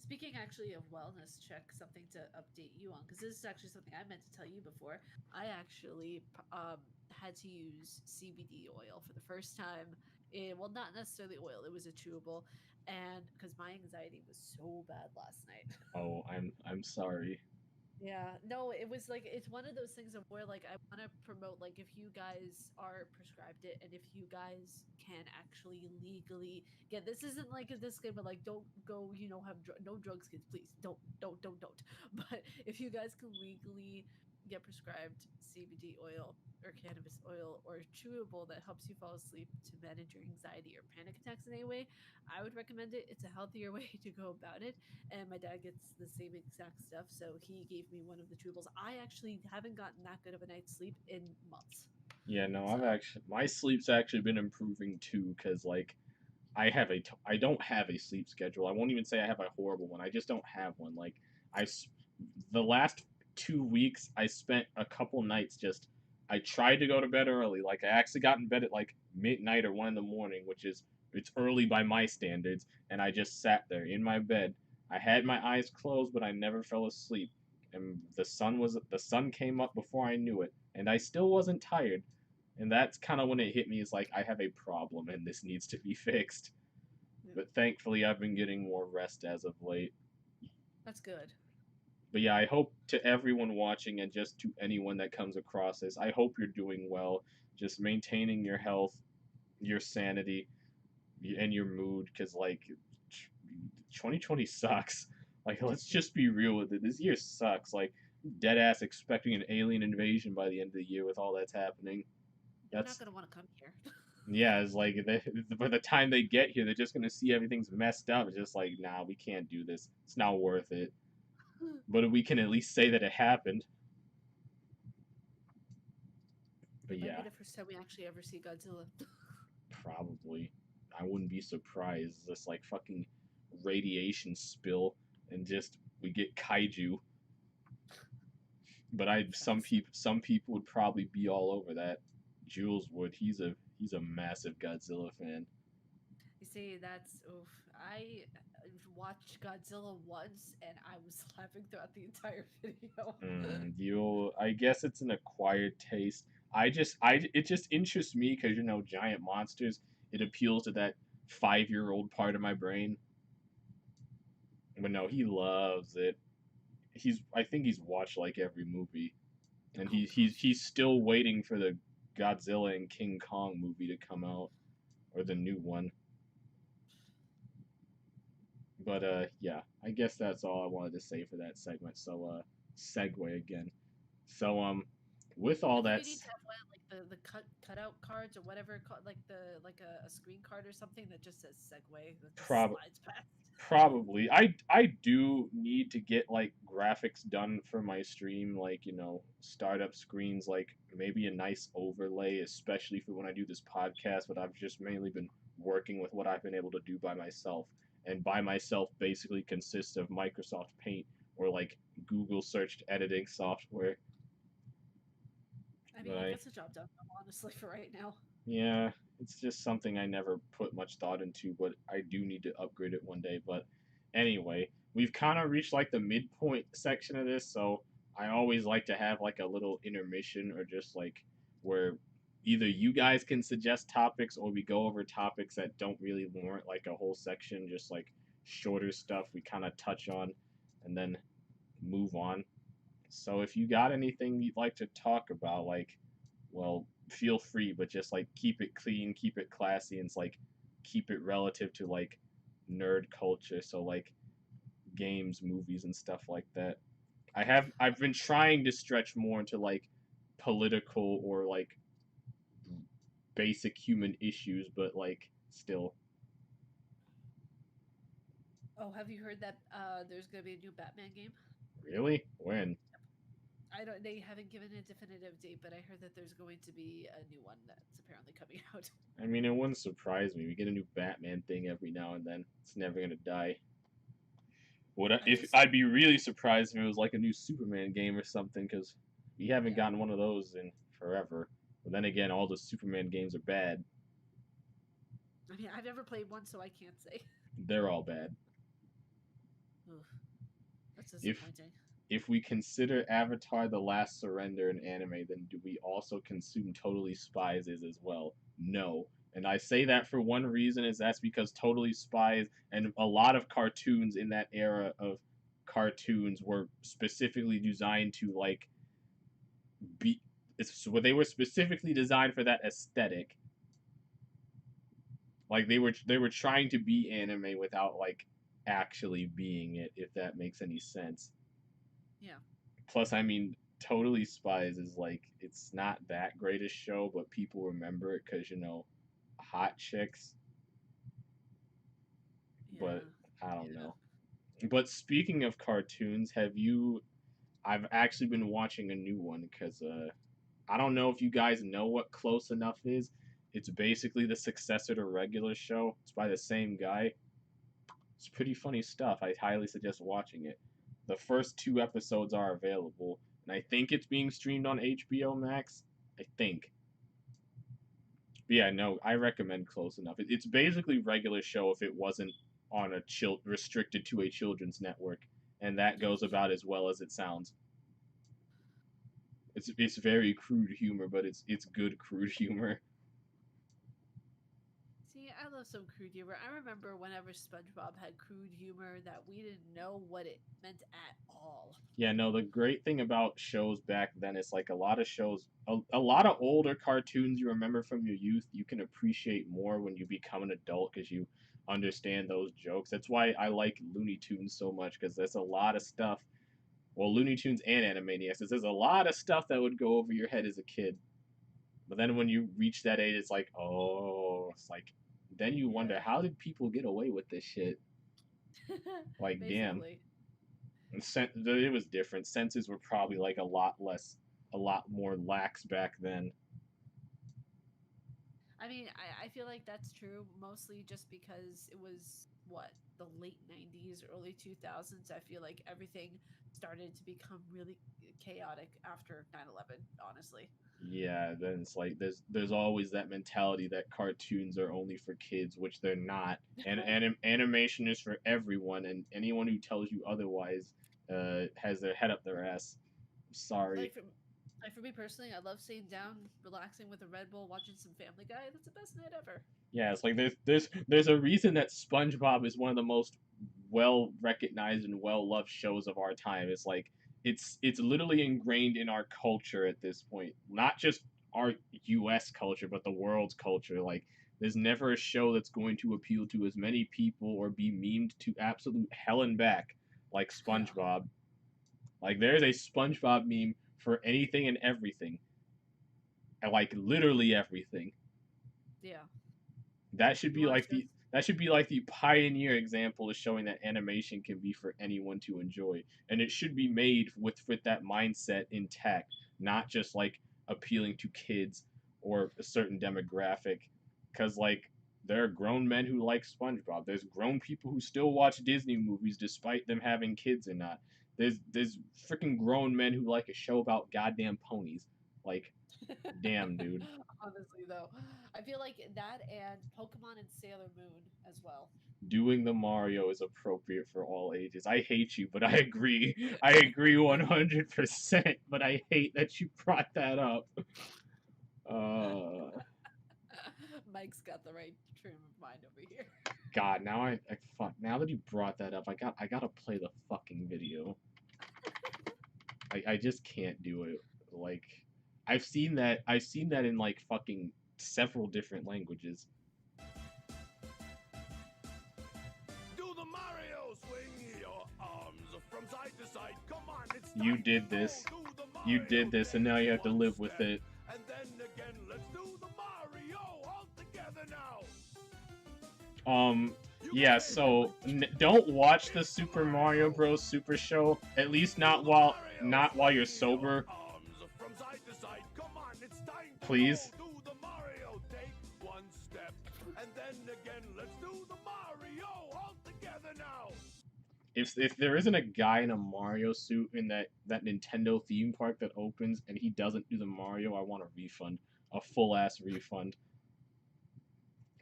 Speaking actually of wellness check, something to update you on, because this is actually something I meant to tell you before. I actually had to use CBD oil for the first time. Well, not necessarily oil, it was a chewable. And because my anxiety was so bad last night. oh, I'm sorry. Yeah, no, it was like it's one of those things of where like I want to promote like if you guys are prescribed it and if you guys can actually legally get this isn't like a disclaimer like don't go have no drugs kids please don't but if you guys can legally get prescribed CBD oil or cannabis oil or chewable that helps you fall asleep to manage your anxiety or panic attacks in any way, I would recommend it. It's a healthier way to go about it, and my dad gets the same exact stuff, so he gave me one of the chewables. I actually haven't gotten that good of a night's sleep in months. Yeah, no, So, my sleep's actually been improving too, cause like I don't have a sleep schedule. I won't even say I have a horrible one. I just don't have one. Like I the last 2 weeks I spent a couple nights just I tried to go to bed early. Like I actually got in bed at like midnight or 1 in the morning, which is it's early by my standards, and I just sat there in my bed. I had my eyes closed, but I never fell asleep. And the sun came up before I knew it, and I still wasn't tired. And that's kind of when it hit me is like I have a problem and this needs to be fixed. yeah, But thankfully I've been getting more rest as of late. that's good. But yeah, I hope to everyone watching and just to anyone that comes across this, I hope you're doing well, just maintaining your health, your sanity, and your mood cuz like 2020 sucks. Like let's just be real with it. This year sucks. Like dead ass expecting an alien invasion by the end of the year with all that's happening. They're not That's gonna want to come here. Yeah, it's like by the time they get here, they're just gonna see everything's messed up. It's just like, nah, we can't do this. It's not worth it. But we can at least say that it happened. But It might be yeah, the first time we actually ever see Godzilla. probably. I wouldn't be surprised. This like fucking radiation spill, and just we get kaiju. But I Facts. some people would probably be all over that. Jules would. He's a massive Godzilla fan. You see, that's oof. I watched Godzilla once, and I was laughing throughout the entire video. You, I guess it's an acquired taste. It just interests me because giant monsters. It appeals to that 5 year old part of my brain. But no, he loves it. I think he's watched like every movie, and Oh gosh. he's still waiting for the Godzilla and King Kong movie to come out or the new one. But yeah, I guess that's all I wanted to say for that segment. So segue again. So with I all think that we need to have one of, like the cutout cards or whatever, like a screen card or something that just says Segway that just prob slides past. Probably. I do need to get like graphics done for my stream, like, startup screens, like maybe a nice overlay, especially for when I do this podcast, but I've just mainly been working with what I've been able to do by myself. And by myself basically consists of Microsoft Paint or like Google searched editing software. I mean, But it gets the job done, honestly, for right now. yeah, it's just something I never put much thought into, but I do need to upgrade it one day. But anyway, we've kind of reached like the midpoint section of this, so I always like to have like a little intermission or just like where either you guys can suggest topics or we go over topics that don't really warrant like a whole section, just like shorter stuff we kind of touch on and then move on. So if you got anything you'd like to talk about, like, well, feel free, but just like keep it clean, keep it classy, and it's like keep it relative to like nerd culture. So like games, movies, and stuff like that. I've been trying to stretch more into like political or like basic human issues, but like still. Oh, have you heard that there's gonna be a new Batman game? Really? When? I don't. They haven't given a definitive date, but I heard that there's going to be a new one that's apparently coming out. I mean, it wouldn't surprise me. We get a new Batman thing every now and then. It's never gonna die. Would I if just I'd be really surprised if it was like a new Superman game or something because we haven't yeah. gotten one of those in forever. But then again, all the Superman games are bad. I mean, I've never played one, so I can't say. They're all bad. Oof, that's If disappointing. if we consider Avatar: The Last Surrender an anime, then do we also consume Totally Spies as well? No. And I say that for one reason is that's because Totally Spies and a lot of cartoons in that era of cartoons were specifically designed to like be so they were specifically designed for that aesthetic. Like they were trying to be anime without like actually being it, if that makes any sense. Yeah, Plus, I mean, Totally Spies is like it's not that great a show, but people remember it because hot chicks. But yeah, I don't yeah. know. But speaking of cartoons, have you? I've actually been watching a new one because I don't know if you guys know what Close Enough is. It's basically the successor to Regular Show. It's by the same guy. It's pretty funny stuff. I highly suggest watching it. The first two episodes are available, and I think it's being streamed on HBO Max. I think. But yeah, no, I recommend Close Enough. It's basically Regular Show if it wasn't on a restricted to a children's network, and that goes about as well as it sounds. It's very crude humor, but it's good crude humor. See, I love some crude humor. I remember whenever SpongeBob had crude humor that we didn't know what it meant at all. Yeah, no, the great thing about shows back then is like a lot of shows, a lot of older cartoons you remember from your youth, you can appreciate more when you become an adult because you understand those jokes. That's why I like Looney Tunes so much because there's a lot of stuff. Well, Looney Tunes and Animaniacs, there's a lot of stuff that would go over your head as a kid. But then when you reach that age, it's like, oh, it's like, then you wonder, Yeah. how did people get away with this shit? Like, damn. Basically. It was different. Senses were probably like a lot more lax back then. I mean, I feel like that's true mostly just because it was what the late 90s, early 2000s. I feel like everything started to become really chaotic after 9/11, honestly. Yeah, then it's like there's always that mentality that cartoons are only for kids, which they're not, and animation is for everyone, and anyone who tells you otherwise has their head up their ass. Sorry. like for like for me personally, I love sitting down, relaxing with a Red Bull, watching some Family Guy. That's the best night ever. Yeah, it's like there's a reason that SpongeBob is one of the most well recognized and well loved shows of our time. It's like it's literally ingrained in our culture at this point. Not just our US culture, but the world's culture. Like there's never a show that's going to appeal to as many people or be memed to absolute hell and back like Yeah, SpongeBob. Like there's a SpongeBob meme for anything and everything. And like literally everything. yeah. That should You be want like to go? the pioneer example of showing that animation can be for anyone to enjoy, and it should be made with that mindset intact, not just like appealing to kids or a certain demographic. Because like there are grown men who like SpongeBob. There's grown people who still watch Disney movies despite them having kids or not. There's freaking grown men who like a show about goddamn ponies. Like, damn, dude. Honestly, though, I feel like that and Pokemon and Sailor Moon as well. Doing the Mario is appropriate for all ages. I hate you, but I agree. I agree 100%, but I hate that you brought that up. Uh, Mike's got the right trim of mind over here. God, I fuck. Now that you brought that up, I gotta play the fucking video. I just can't do it. Like, I've seen that in like fucking several different languages. Do the Mario swing your arms from side to side. Come on, it's You time to did go. this. Do the You Mario did this, and take now you have to one live with step. it. And then again, let's do the Mario all together now. You Yeah, got it. so don't watch the Super Mario Bros. Super Show. At least not while you're sober, Arms from side to side. Come on, it's time to please. go. Do the Mario take one step. And then again, let's do the Mario all together now. If there isn't a guy in a Mario suit in that Nintendo theme park that opens and he doesn't do the Mario, I want a refund, a full ass refund.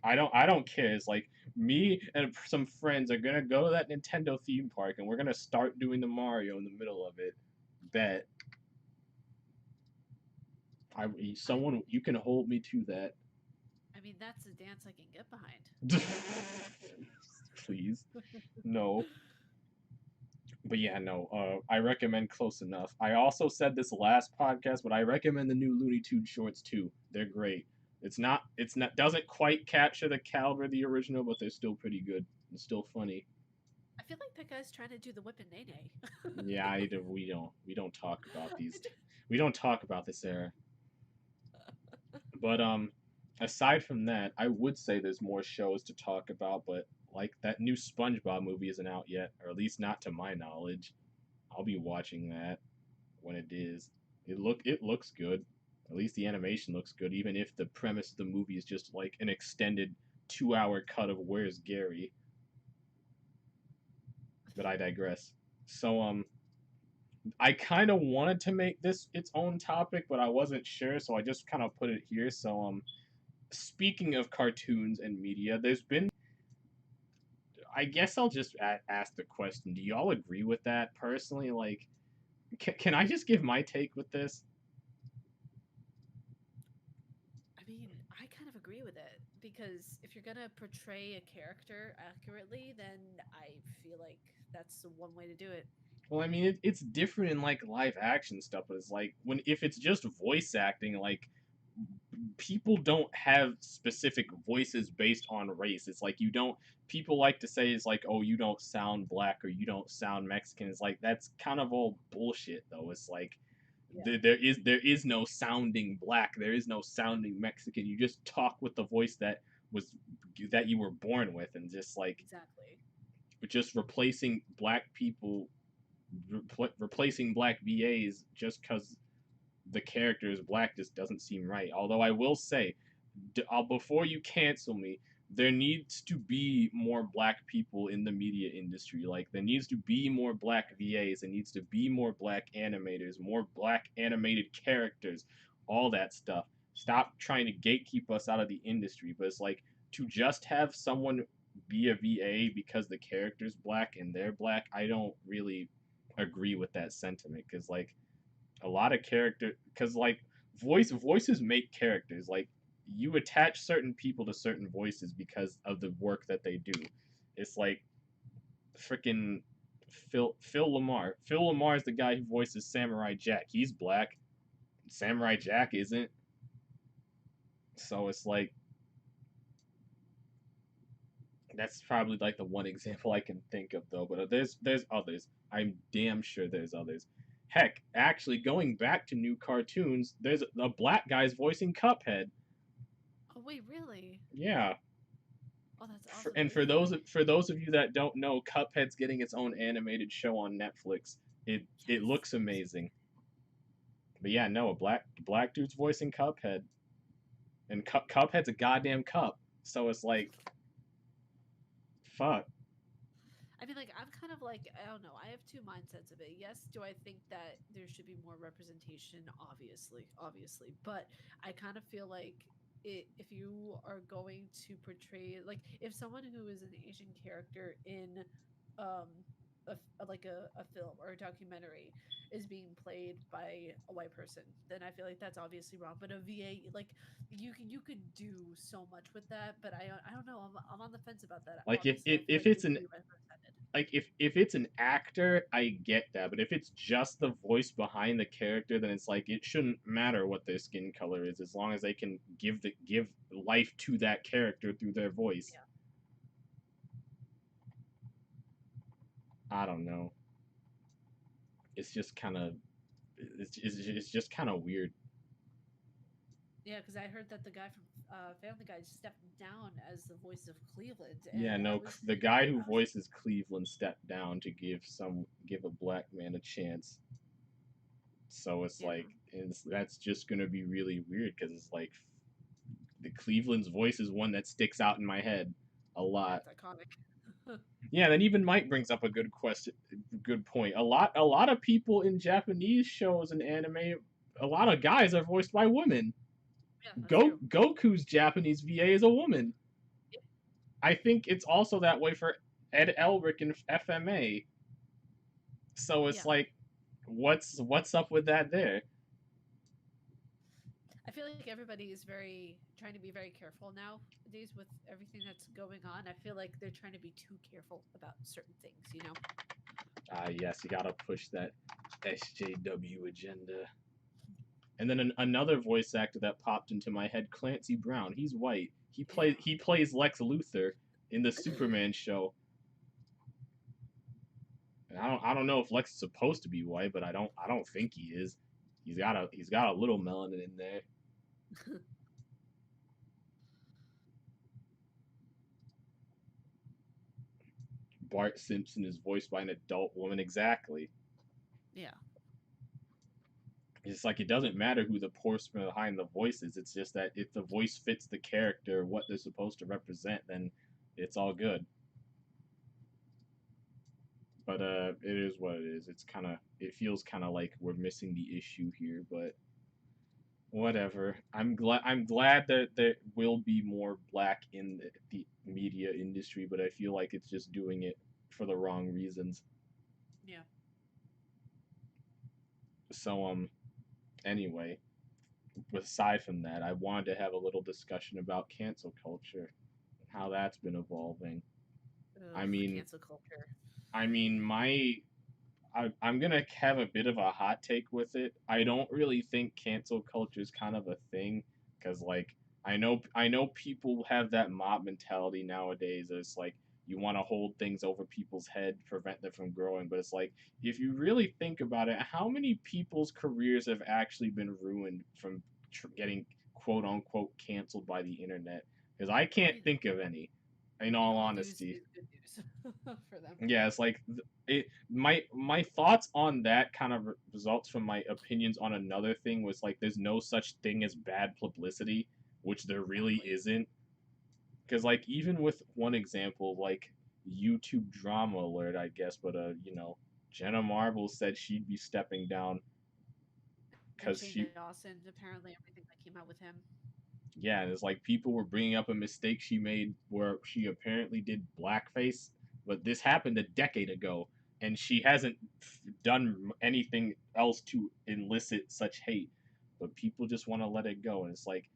I don't care. It's like me and some friends are gonna go to that Nintendo theme park and we're gonna start doing the Mario in the middle of it. Bet. I I, someone you can hold me to that. I mean, that's a dance I can get behind. Please, no. But yeah, no. I recommend Close Enough. I also said this last podcast, but I recommend the new Looney Tunes shorts too. They're great. It's not doesn't quite capture the caliber of the original, but they're still pretty good. It's still funny. I feel like that guy's trying to do the whip and nay nay. Yeah, we don't talk about these. We don't talk about this era. But aside from that, I would say there's more shows to talk about, but like that new SpongeBob movie isn't out yet, or at least not to my knowledge. I'll be watching that when it is. It looks good. At least the animation looks good, even if the premise of the movie is just like an extended 2 hour cut of Where's Gary. But I digress. So I kind of wanted to make this its own topic, but I wasn't sure, so I just kind of put it here. So speaking of cartoons and media, there's been. I guess I'll just ask the question: do y'all agree with that personally? Like, can I just give my take with this? I mean, I kind of agree with it because if you're gonna portray a character accurately, then I feel like that's the one way to do it. Well, I mean, it's different in like live action stuff, but it's like when if it's just voice acting, like people don't have specific voices based on race. It's like you don't. People like to say it's like, oh, you don't sound black or you don't sound Mexican. It's like that's kind of all bullshit, though. It's like Yeah, there is no sounding black. There is no sounding Mexican. You just talk with the voice was that you were born with, and just like exactly. just replacing black VAs just because the character is black just doesn't seem right. Although I will say, before you cancel me, there needs to be more black people in the media industry. Like there needs to be more black VAs. There needs to be more black animators, more black animated characters, all that stuff. Stop trying to gatekeep us out of the industry. But it's like to just have someone be a VA because the character's black and they're black. I don't really agree with that sentiment because like a lot of character because like voices make characters like you attach certain people to certain voices because of the work that they do. It's like freaking Phil Lamar. Phil Lamar is the guy who voices Samurai Jack. He's black. Samurai Jack isn't. So it's like that's probably like the one example I can think of though. But there's others. I'm damn sure there's others. Heck, actually, going back to new cartoons, there's a black guy's voicing Cuphead. Oh wait, really? Yeah, Oh, that's awesome. and Is it? for those of you that don't know, Cuphead's getting its own animated show on Netflix. It Yes. looks amazing. But yeah, no, a black dude's voicing Cuphead, and Cuphead's a goddamn cup. So it's like, fuck. I mean, like, I'm kind of like, I don't know. I have two mindsets of it. Yes, do I think that there should be more representation? Obviously. But I kind of feel like if you are going to portray, like, if someone who is an Asian character in um, like a film or a documentary is being played by a white person, then I feel like that's obviously wrong. But a VA, like, you could do so much with that. But I don't know. I'm on the fence about that. Like Obviously, I feel if like they it's should an be represented. like if it's an actor, I get that. But if it's just the voice behind the character, then it's like it shouldn't matter what their skin color is, as long as they can give life to that character through their voice. Yeah. I don't know. It's just kind of it's just kind of weird. Yeah, because I heard that the guy from Family Guy stepped down as the voice of Cleveland, Yeah, and I no, was the guy who voices Cleveland stepped down to give a black man a chance. So it's yeah, like that's just gonna be really weird because it's like the Cleveland's voice is one that sticks out in my head a yeah, lot. it's iconic. Yeah, then even Mike brings up a good point. A lot of people in Japanese shows and anime, a lot of guys are voiced by women. Yeah, that's true. Goku's Japanese VA is a woman. Yeah, I think it's also that way for Ed Elric in FMA. So it's yeah. like, what's up with that there? I feel like everybody is very trying to be very careful nowadays with everything that's going on. I feel like they're trying to be too careful about certain things. Ah, yes, you gotta push that SJW agenda. And then another voice actor that popped into my head, Clancy Brown. He's white. Yeah. He plays Lex Luthor in the Superman show. And I don't know if Lex is supposed to be white, but I don't think he is. He's got a little melanin in there. Bart Simpson is voiced by an adult woman, exactly. Yeah. It's like it doesn't matter who the person behind the voice is. It's just that if the voice fits the character, what they're supposed to represent, then it's all good. But it is what it is. It feels kind of like we're missing the issue here, but whatever. I'm glad that there will be more black in the media industry, but I feel like it's just doing it for the wrong reasons. Yeah. So anyway, aside from that, I wanted to have a little discussion about cancel culture, how that's been evolving. I Ugh, mean, cancel culture. I mean, my I'm gonna have a bit of a hot take with it. I don't really think cancel culture is kind of a thing because, like, I know people have that mob mentality nowadays. It's like you want to hold things over people's head, prevent them from growing. But it's like if you really think about it, how many people's careers have actually been ruined from getting quote unquote canceled by the internet? Because I can't You think know, of any. In and all all news honesty, is good news for them. yeah, it's like it. My thoughts on that kind of results from my opinions on another thing was like there's no such thing as bad publicity, which there really Exactly. isn't. Because like even with one example, like YouTube drama alert, I guess, but Jenna Marbles said she'd be stepping down And because Shane she Dawson, apparently everything that came out with him. yeah, and it's like people were bringing up a mistake she made where she apparently did blackface, but this happened a decade ago, and she hasn't done anything else to elicit such hate. But people just want to let it go, and it's like,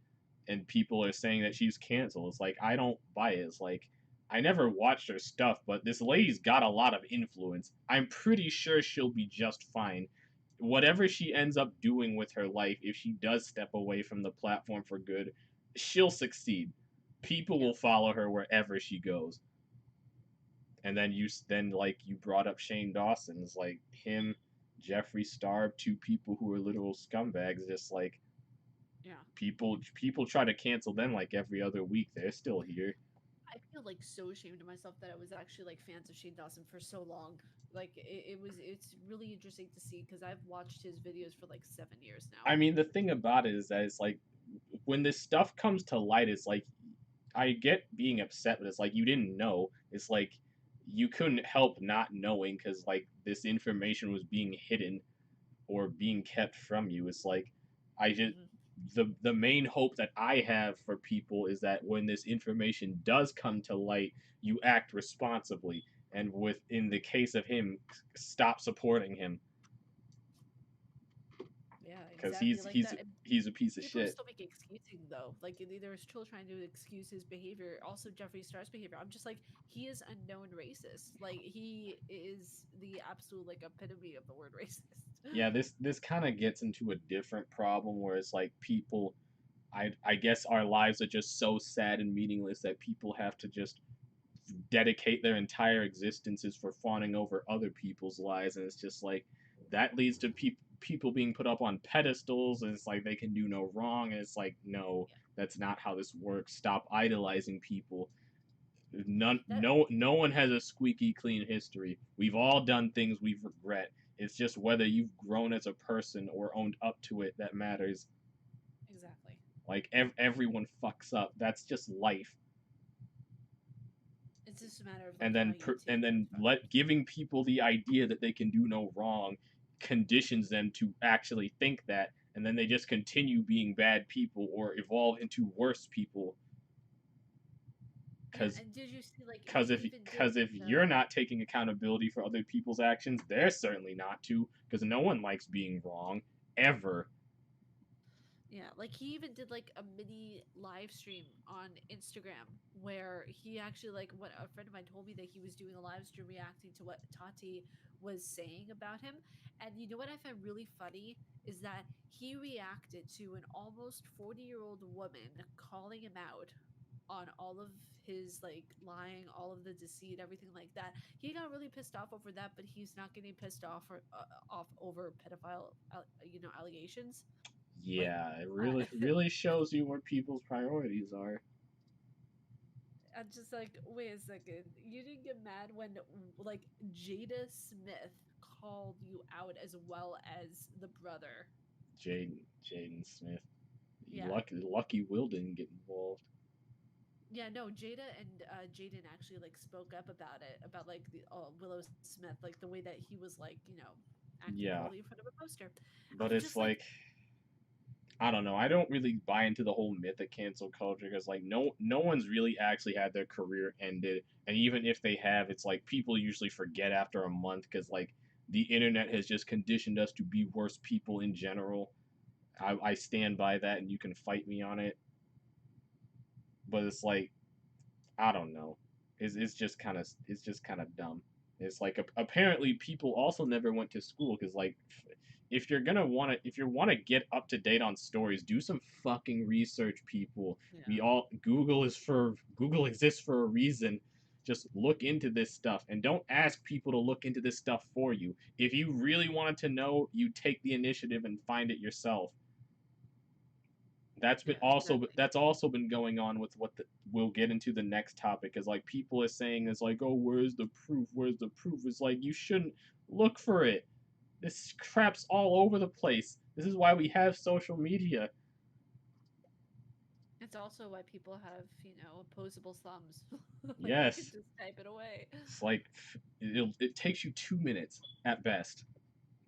and people are saying that she's canceled. It's like I don't buy it. It's like I never watched her stuff, but this lady's got a lot of influence. I'm pretty sure she'll be just fine. Whatever she ends up doing with her life, if she does step away from the platform for good, she'll succeed. People Yeah. will follow her wherever she goes. And then like you brought up Shane Dawson, it's like him, Jeffree Star, two people who are literal scumbags. Just like Yeah. people try to cancel them like every other week. They're still here. I feel like so ashamed of myself that I was actually like fans of Shane Dawson for so long. Like it's really interesting to see because I've watched his videos for like 7 years now. I mean, the thing about it is that it's like when this stuff comes to light, it's like I get being upset, but it's like you didn't know. It's like you couldn't help not knowing because like this information was being hidden or being kept from you. It's like I just Hmm. the main hope that I have for people is that when this information does come to light, you act responsibly. And with in the case of him, stop supporting him Yeah, because exactly like that. And he's a piece of people are shit. still making excusing though. Like they're still trying to excuse his behavior. Also, Jeffree Star's behavior. I'm just like he is a known racist. Like he is the absolute like epitome of the word racist. Yeah, this kind of gets into a different problem where it's like people I guess our lives are just so sad and meaningless that people have to just dedicate their entire existences for fawning over other people's lives, and it's just like that leads to people being put up on pedestals, and it's like they can do no wrong, and it's like no, Yeah, that's not how this works. Stop idolizing people. that No one has a squeaky clean history. We've all done things we regret. It's just whether you've grown as a person or owned up to it that matters. exactly. Like everyone fucks up. That's just life. It's just a matter of And like how you take and it then from. let giving people the idea that they can do no wrong conditions them to actually think that, and then they just continue being bad people or evolve into worse people. Yeah, Because and did you see like he because if even did because if like you're not taking accountability for other people's actions, they're certainly not to. Because no one likes being wrong ever. yeah, like he even did like a mini live stream on Instagram where he actually like what a friend of mine told me that he was doing a live stream reacting to what Tati was saying about him. And you know what I find really funny is that he reacted to an almost 40-year-old woman calling him out on all of his like lying, all of the deceit, everything like that. He got really pissed off over that, but he's not getting pissed off over pedophile, allegations. Like Yeah, it uh, really shows you where people's priorities are. I'm just like, wait a second. You didn't get mad when like Jada Smith called you out as well as the brother. Jaden Smith. Yeah. Lucky Will didn't get involved. Yeah, no, Jada and Jaden actually like spoke up about it, about like the Willow Smith, like the way that he was like, acting poorly Yeah, in front of a poster. I was but just it's like, like I don't know. I don't really buy into the whole myth of cancel culture because like no one's really actually had their career ended, and even if they have, it's like people usually forget after a month because like the internet has just conditioned us to be worse people in general. I stand by that, and you can fight me on it, but it's like I don't know. It's just kind of dumb. It's like apparently people also never went to school because like if you want to get up to date on stories, do some fucking research, people. yeah, We all Google exists for a reason. Just look into this stuff and don't ask people to look into this stuff for you. If you really wanted to know, you take the initiative and find it yourself. yeah, exactly. That's also been going on with we'll get into the next topic is like people are saying is like, oh, where's the proof, it's like you shouldn't look for it. This crap's all over the place. This is why we have social media. It's also why people have, opposable thumbs. Like you can Yes, just type it away. it's like it takes you 2 minutes at best.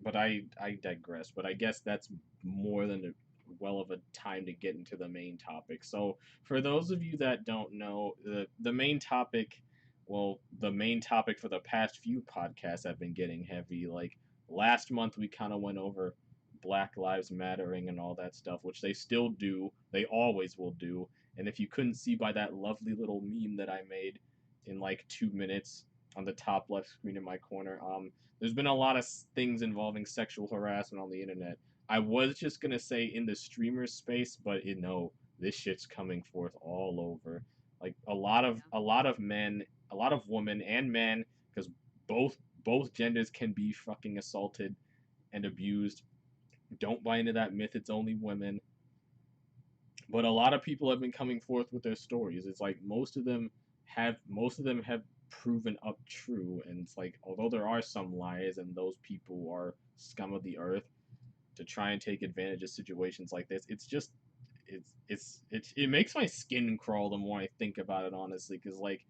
But I digress. But I guess that's more than well of a time to get into the main topic. So for those of you that don't know, the main topic, well, the main topic for the past few podcasts have been getting heavy. Like last month, we kind of went over Black Lives Mattering and all that stuff, which they still do. They always will do. And if you couldn't see by that lovely little meme that I made in like 2 minutes on the top left screen in my corner, there's been a lot of things involving sexual harassment on the internet. I was just gonna say in the streamer space, but no, this shit's coming forth all over. Like Yeah. a lot of men, a lot of women and men, because both both genders can be fucking assaulted and abused. Don't buy into that myth. It's only women. But a lot of people have been coming forth with their stories. It's like most of them have proven up true, and it's like although there are some lies and those people are scum of the earth to try and take advantage of situations like this, it's just it makes my skin crawl the more I think about it, honestly, because like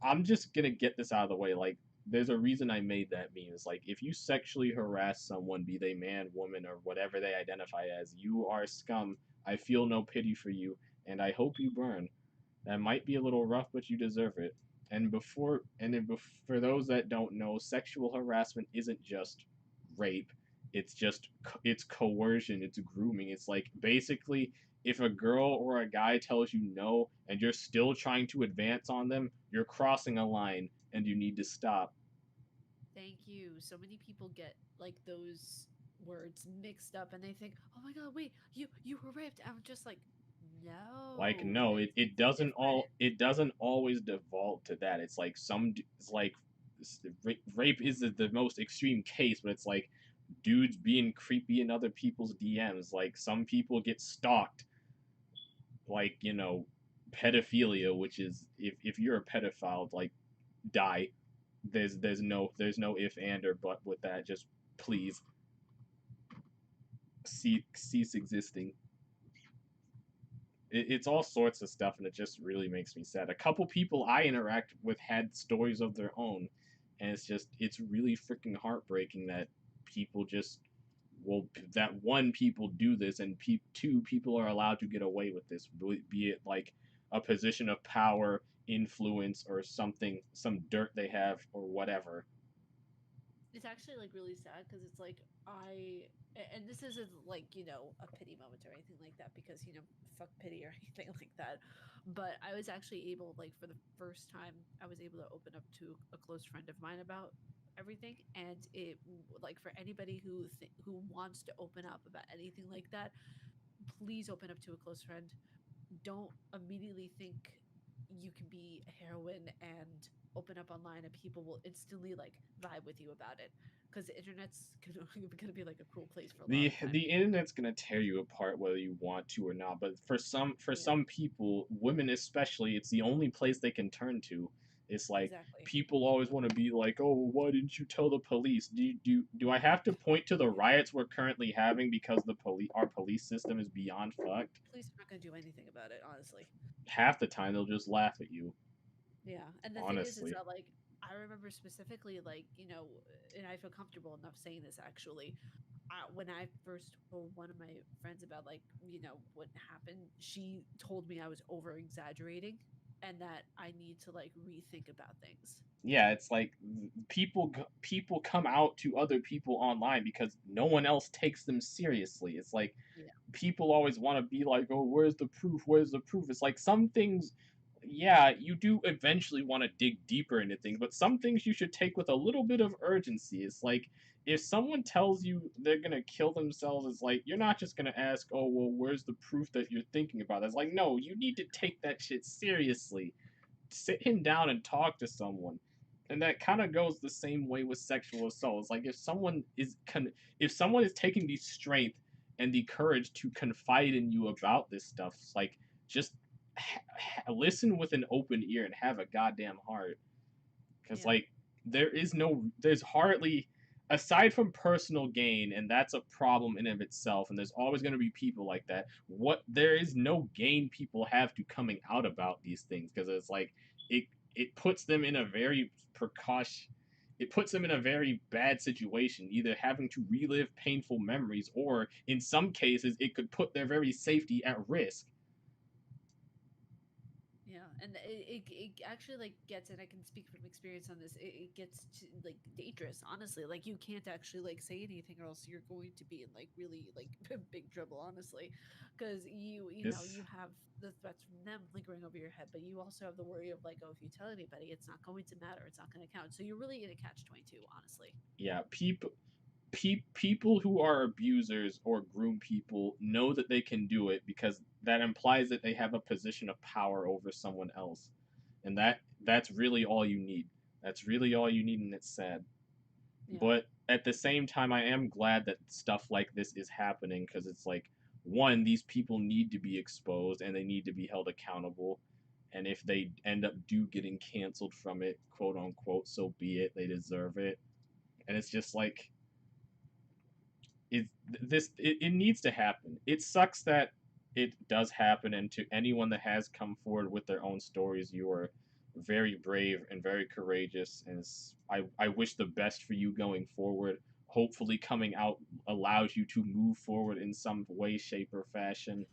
I'm just gonna get this out of the way. Like, there's a reason I made that meme. It's like if you sexually harass someone, be they man, woman, or whatever they identify as, you are scum. I feel no pity for you, and I hope you burn. That might be a little rough, but you deserve it. For those that don't know, sexual harassment isn't just rape. It's just it's coercion. It's grooming. It's like basically if a girl or a guy tells you no and you're still trying to advance on them, you're crossing a line and you need to stop. Thank you. So many people get like those words mixed up and they think, "Oh my god, wait, you were raped." I'm just like, Like "No, no, it's different." it doesn't always devolve to that. It's like it's like rape is the most extreme case, but it's like dudes being creepy in other people's DMs. Like some people get stalked, like pedophilia, which is if you're a pedophile, like die. There's no if and or but with that. Just please cease existing. It's all sorts of stuff, and it just really makes me sad. A couple people I interact with had stories of their own, and it's really freaking heartbreaking that people just well that one people do this and two people are allowed to get away with this, be it like a position of power, influence, or something, some dirt they have or whatever. It's actually like really sad because it's like and this isn't like, a pity moment or anything like that because, fuck pity or anything like that. But I was actually able, like, for the first time, I was able to open up to a close friend of mine about everything. And like, for anybody who wants to open up about anything like that, please open up to a close friend. Don't immediately think you can be a heroine and open up online and people will instantly like vibe with you about it because the internet's gonna be like a cruel place for a lot of time. The internet's gonna tear you apart whether you want to or not. But for Yeah. some people, women especially, it's the only place they can turn to. It's like Exactly. people always want to be like, "Oh, why didn't you tell the police?" Do I have to point to the riots we're currently having because our police system is beyond fucked? Police are not going to do anything about it, honestly. Half the time they'll just laugh at you. Yeah, and the thing is Honestly, that like I remember specifically like and I feel comfortable enough saying this actually. When I first told one of my friends about like what happened, she told me I was over exaggerating and that I need to like rethink about things. yeah, it's like people come out to other people online because no one else takes them seriously. It's like Yeah, people always want to be like, "Oh, where's the proof? Where's the proof?" It's like some things, yeah, you do eventually want to dig deeper into things, but some things you should take with a little bit of urgency. It's like if someone tells you they're gonna kill themselves, it's like you're not just gonna ask, "Oh, well, where's the proof that you're thinking about?" It's like, no, you need to take that shit seriously. Sit him down and talk to someone. And that kind of goes the same way with sexual assault. It's like if someone is taking the strength and the courage to confide in you about this stuff, it's like just listen with an open ear and have a goddamn heart. Because yeah, like there's hardly, aside from personal gain, and that's a problem in of itself, and there's always going to be people like that. What there is no gain people have to coming out about these things, because it's like it it puts them in a very precaution it puts them in a very bad situation, either having to relive painful memories, or in some cases it could put their very safety at risk. yeah, and it actually like gets, and I can speak from experience on this. It gets to like dangerous, honestly. Like you can't actually like say anything, or else you're going to be in like really like big trouble, honestly, because you This have the threats from them lingering over your head, but you also have the worry of like, oh, if you tell anybody, it's not going to matter, it's not going to count. So you're really in a catch-22, honestly. Yeah, people who are abusers or groom people know that they can do it because that implies that they have a position of power over someone else, and that's really all you need. That's really all you need, and it's sad. Yeah. But at the same time, I am glad that stuff like this is happening, because it's like, one, these people need to be exposed and they need to be held accountable. And if they end up do getting canceled from it, quote unquote, so be it. They deserve it. And it's just like it needs to happen. It sucks that it does happen, and to anyone that has come forward with their own stories, you are very brave and very courageous, and I wish the best for you going forward. Hopefully coming out allows you to move forward in some way, shape, or fashion.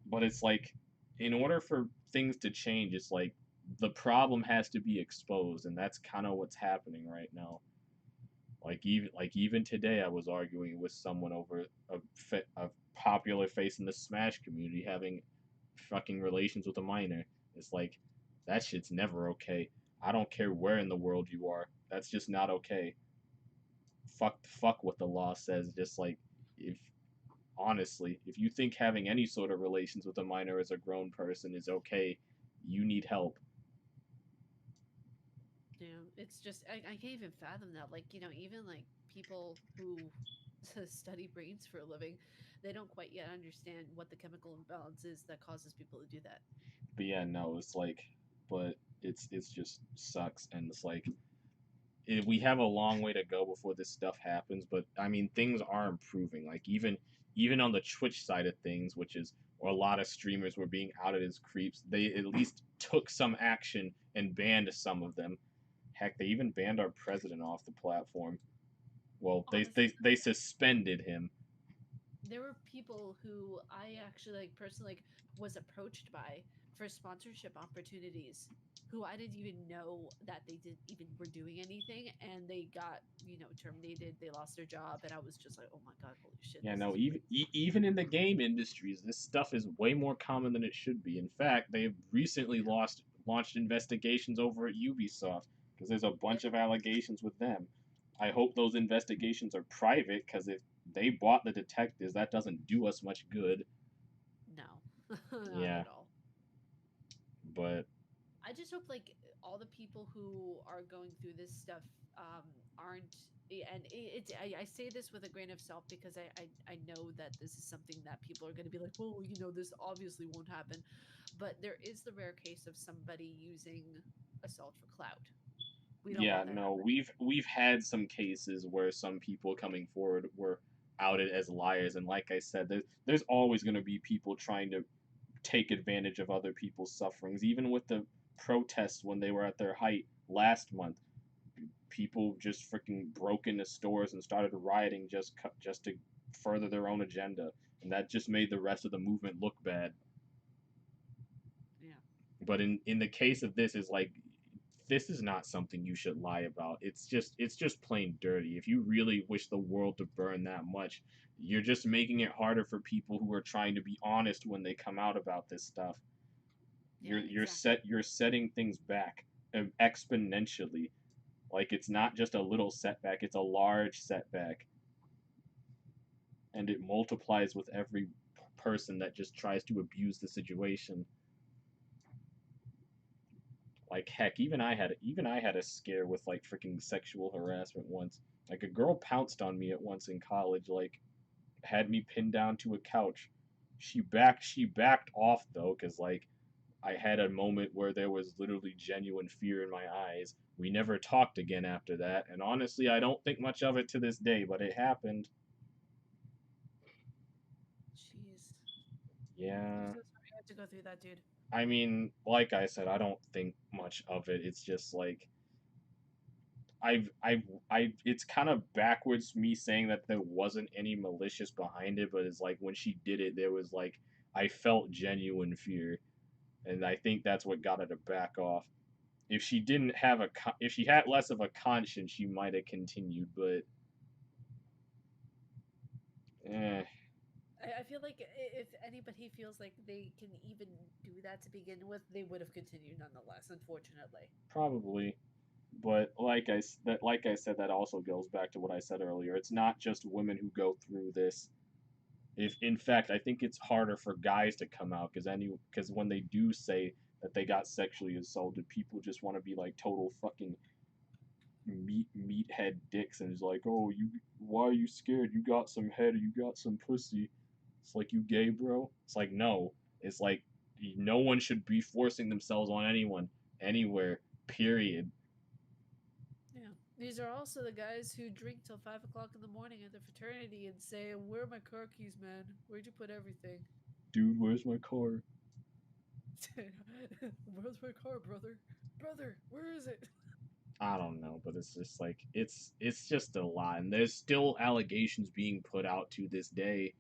But it's like, in order for things to change, it's like the problem has to be exposed, and that's kind of what's happening right now. Even today, I was arguing with someone over a popular face in the Smash community having fucking relations with a minor. It's like that shit's never okay. I don't care where in the world you are. That's just not okay. Fuck what the law says. Just like, if honestly, if you think having any sort of relations with a minor as a grown person is okay, you need help. Yeah, it's just I can't even fathom that. Like, even like people who study brains for a living, they don't quite yet understand what the chemical imbalance is that causes people to do that. But yeah, no, it's like, but it's just sucks, and it's like we have a long way to go before this stuff happens. But I mean, things are improving. Like even on the Twitch side of things, which is where a lot of streamers were being outed as creeps, they at least took some action and banned some of them. Heck, they even banned our president off the platform. Well, Honestly, they suspended him. there were people who I actually like personally like was approached by for sponsorship opportunities who I didn't even know that they did even were doing anything, and they got, terminated, they lost their job, and I was just like, "Oh my god, holy shit, Yeah, this no, is crazy." even in the game industries, this stuff is way more common than it should be. In fact, they've recently Yeah. launched investigations over at Ubisoft because there's a Yeah. bunch of allegations with them. I hope those investigations are private, because if they bought the detectives, that doesn't do us much good. No. Not Yeah, at all. but I just hope like all the people who are going through this stuff aren't and it's I say this with a grain of salt because I know that this is something that people are going to be like, well, this obviously won't happen, but there is the rare case of somebody using assault for clout. We don't Yeah, want that no, happening. we've had some cases where some people coming forward were outed as liars, and like I said, there's always going to be people trying to take advantage of other people's sufferings. Even with the protests when they were at their height last month, people just freaking broke into stores and started rioting just to further their own agenda, and that just made the rest of the movement look bad. Yeah. But in the case of this, is like this is not something you should lie about. It's just plain dirty. If you really wish the world to burn that much, you're just making it harder for people who are trying to be honest when they come out about this stuff. Yeah, exactly. You're setting things back exponentially. Like it's not just a little setback, it's a large setback, and it multiplies with every person that just tries to abuse the situation. Like heck, even I had a scare with like freaking sexual harassment once. Like a girl pounced on me at once in college, like had me pinned down to a couch. She backed off though, cause like I had a moment where there was literally genuine fear in my eyes. We never talked again after that, and honestly, I don't think much of it to this day, but it happened. Jeez. I'm Yeah. so sorry you had to go through that, dude. I mean, like I said, I don't think much of it. It's just like it's kind of backwards me saying that there wasn't any malicious behind it, but it's like when she did it, there was like I felt genuine fear, and I think that's what got her to back off. If she didn't have if she had less of a conscience, she might have continued, but eh, I feel like if anybody feels like they can even do that to begin with, they would have continued nonetheless, unfortunately. probably. But like I said, that also goes back to what I said earlier. It's not just women who go through this. If in fact, I think it's harder for guys to come out because when they do say that they got sexually assaulted, people just want to be like total fucking meathead dicks, and it's like, oh, you, why are you scared? You got some head, or you got some pussy. It's like, you gay, bro. It's like, no. It's like no one should be forcing themselves on anyone anywhere. Period. Yeah. These are also the guys who drink till 5 o'clock in the morning at the fraternity and say, "Where are my car keys, man? Where'd you put everything?" Dude, where's my car? Where's my car, brother? Brother, where is it? I don't know, but it's just like it's just a lot, and there's still allegations being put out to this day.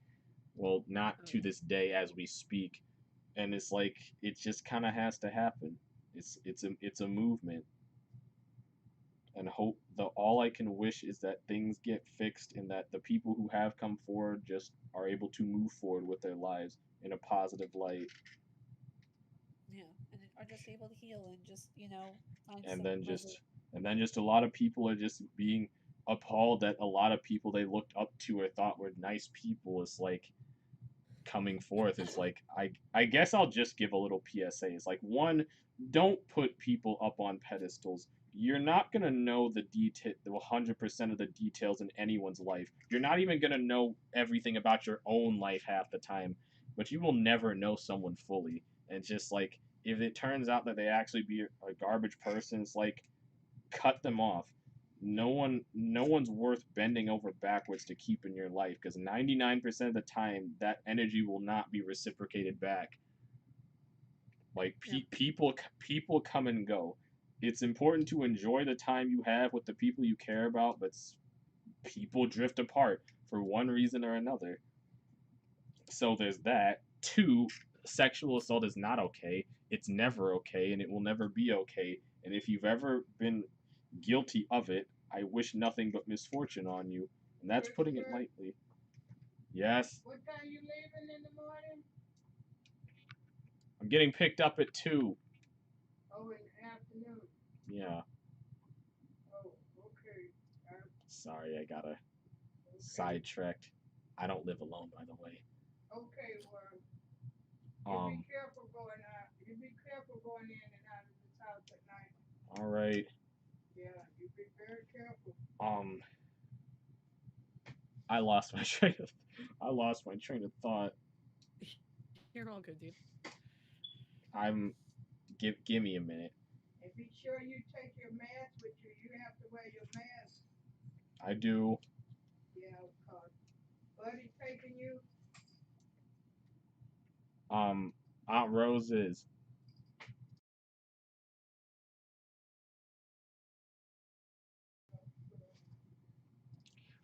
Well, not Oh to yeah. this day as we speak, and it's like it just kind of has to happen. It's a movement, and hope the all I can wish is that things get fixed and that the people who have come forward just are able to move forward with their lives in a positive light, Yeah. And are just able to heal and just, find and some then resolution. just and then just a lot of people are just being appalled that a lot of people they looked up to or thought were nice people is like coming forth. Is like I guess I'll just give a little PSA. It's like, one, don't put people up on pedestals. You're not gonna know the 100% of the details in anyone's life. You're not even gonna know everything about your own life half the time, but you will never know someone fully. And just like if it turns out that they actually be a garbage person, it's like cut them off. No one's worth bending over backwards to keep in your life because 99% of the time that energy will not be reciprocated back. Like Yeah. people come and go. It's important to enjoy the time you have with the people you care about, but people drift apart for one reason or another. So there's that. Two, sexual assault is not okay. It's never okay, and it will never be okay. And if you've ever been guilty of it, I wish nothing but misfortune on you. And that's putting it lightly. Yes. What time you leaving in the morning? I'm getting picked up at 2. Oh, in the afternoon. Yeah. Oh, okay. Sorry, I got sidetracked. I don't live alone, by the way. Okay, well, you be careful going out. You be careful going in and out of this house at night. All right. Yeah, you be very careful. I lost my I lost my train of thought. You're all good, dude. I'm give me a minute. be sure you take your mask with you. You have to wear your mask. I do. Yeah, cause Buddy taking you. Um, Aunt Rose is.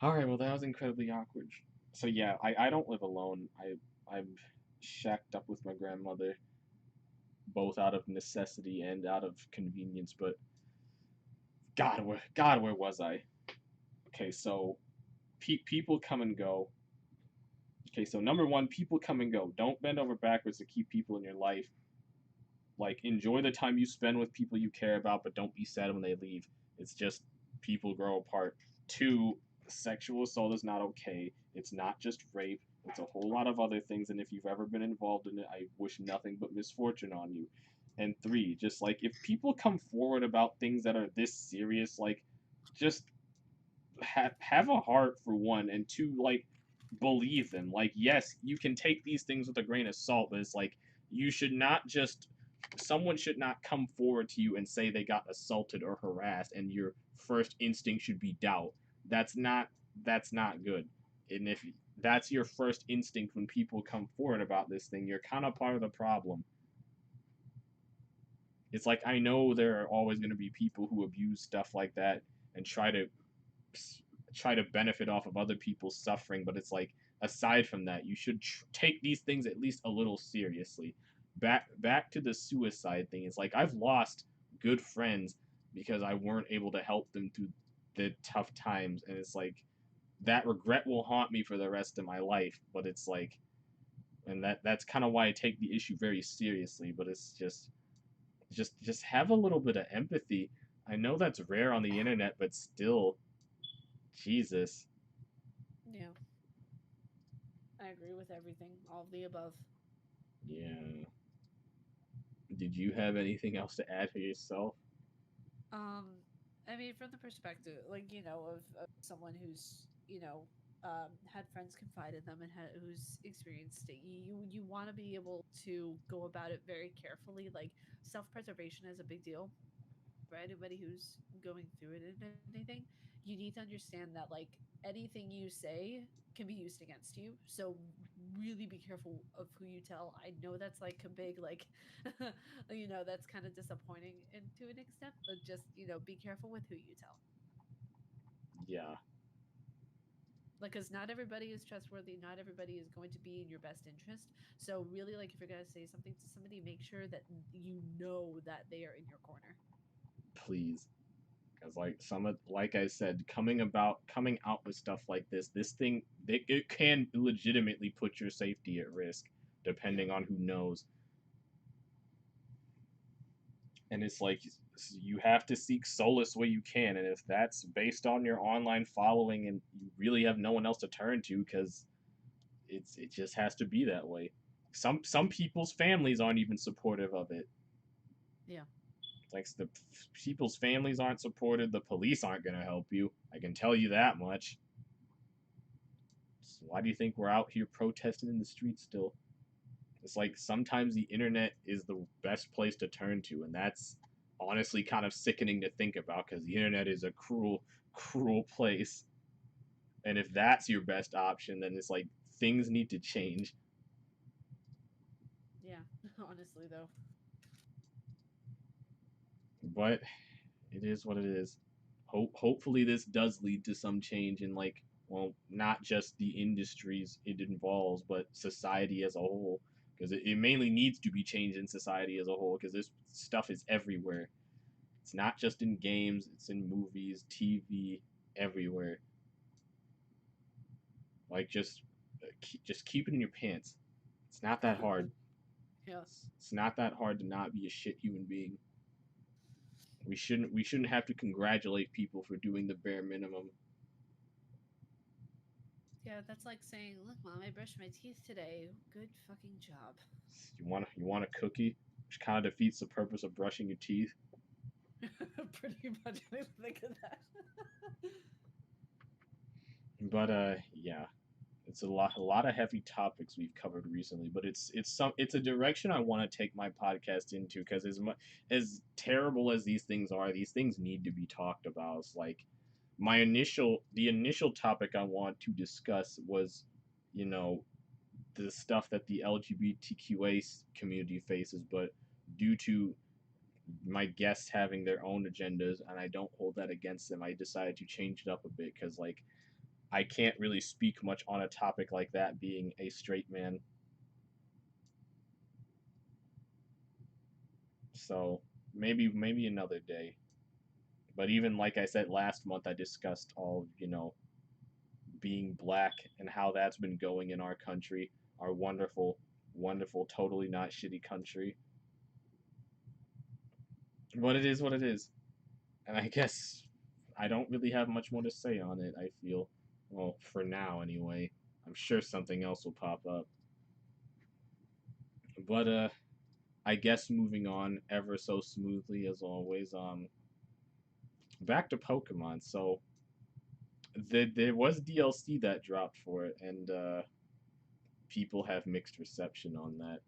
All right, well, that was incredibly awkward. So yeah, I don't live alone. I'm shacked up with my grandmother, both out of necessity and out of convenience. But God, where was I? Okay, so people come and go. Okay, so number one, people come and go. Don't bend over backwards to keep people in your life. Like, enjoy the time you spend with people you care about, but don't be sad when they leave. It's just people grow apart. Two, sexual assault is not okay. It's not just rape. It's a whole lot of other things, and if you've ever been involved in it, I wish nothing but misfortune on you. And three, just like if people come forward about things that are this serious, like just have a heart for one, and two, like believe them. Like, yes, you can take these things with a grain of salt, but it's like you should not just someone should not come forward to you and say they got assaulted or harassed and your first instinct should be doubt. That's not good. And if that's your first instinct when people come forward about this thing, you're kind of part of the problem. It's like I know there are always going to be people who abuse stuff like that and try to benefit off of other people's suffering, but it's like aside from that, you should take these things at least a little seriously. Back to the suicide thing. It's like I've lost good friends because I weren't able to help them through the tough times, and it's like that regret will haunt me for the rest of my life. But it's like, and that's kind of why I take the issue very seriously. But it's just have a little bit of empathy. I know that's rare on the internet, but still, Jesus. Yeah, I agree with everything, all of the above. Yeah. Did you have anything else to add for yourself? Um, I mean, from the perspective, like of someone who's had friends confide in them and who's experienced it, you want to be able to go about it very carefully. Like self preservation is a big deal for anybody who's going through it and anything. You need to understand that like anything you say can be used against you. So really be careful of who you tell. I know that's like a big like that's kind of disappointing and to an extent, but just be careful with who you tell. Yeah. Like, because not everybody is trustworthy, not everybody is going to be in your best interest. So really, like, if you're going to say something to somebody, make sure that you know that they are in your corner. Please. Because like I said, coming out with stuff like this thing, it can legitimately put your safety at risk, Yeah. depending on who knows. And it's like you have to seek solace where you can, and if that's based on your online following, and you really have no one else to turn to, because it just has to be that way. Some people's families aren't even supportive of it. Yeah. Like the people's families aren't supportive. The police aren't going to help you. I can tell you that much. So why do you think we're out here protesting in the streets still? It's like sometimes the internet is the best place to turn to, and that's honestly kind of sickening to think about because the internet is a cruel, cruel place. And if that's your best option, then it's like things need to change. Yeah. Honestly, though. But it is what it is. Hopefully this does lead to some change in like, well, not just the industries it involves, but society as a whole, because it mainly needs to be changed in society as a whole because this stuff is everywhere. It's not just in games, it's in movies, TV, everywhere. Like just keep it in your pants. It's not that hard. Yeah. It's not that hard to not be a shit human being. We shouldn't have to congratulate people for doing the bare minimum. Yeah, that's like saying, "Look, mom, I brushed my teeth today. Good fucking job." You want a cookie, which kind of defeats the purpose of brushing your teeth. Pretty much, I think of that. But yeah, It's a lot of heavy topics we've covered recently, but it's a direction I want to take my podcast into because as terrible as these things are, these things need to be talked about. It's like the initial topic I want to discuss was, you know, the stuff that the LGBTQA community faces, but due to my guests having their own agendas and I don't hold that against them, I decided to change it up a bit because like I can't really speak much on a topic like that being a straight man. So maybe another day. But even like I said last month, I discussed all being black and how that's been going in our country, our wonderful, wonderful, totally not shitty country. But it is what it is, and I guess I don't really have much more to say on it. I feel, well, for now anyway. I'm sure something else will pop up. But I guess moving on ever so smoothly as always. Back to Pokemon. So there was DLC that dropped for it, and people have mixed reception on that.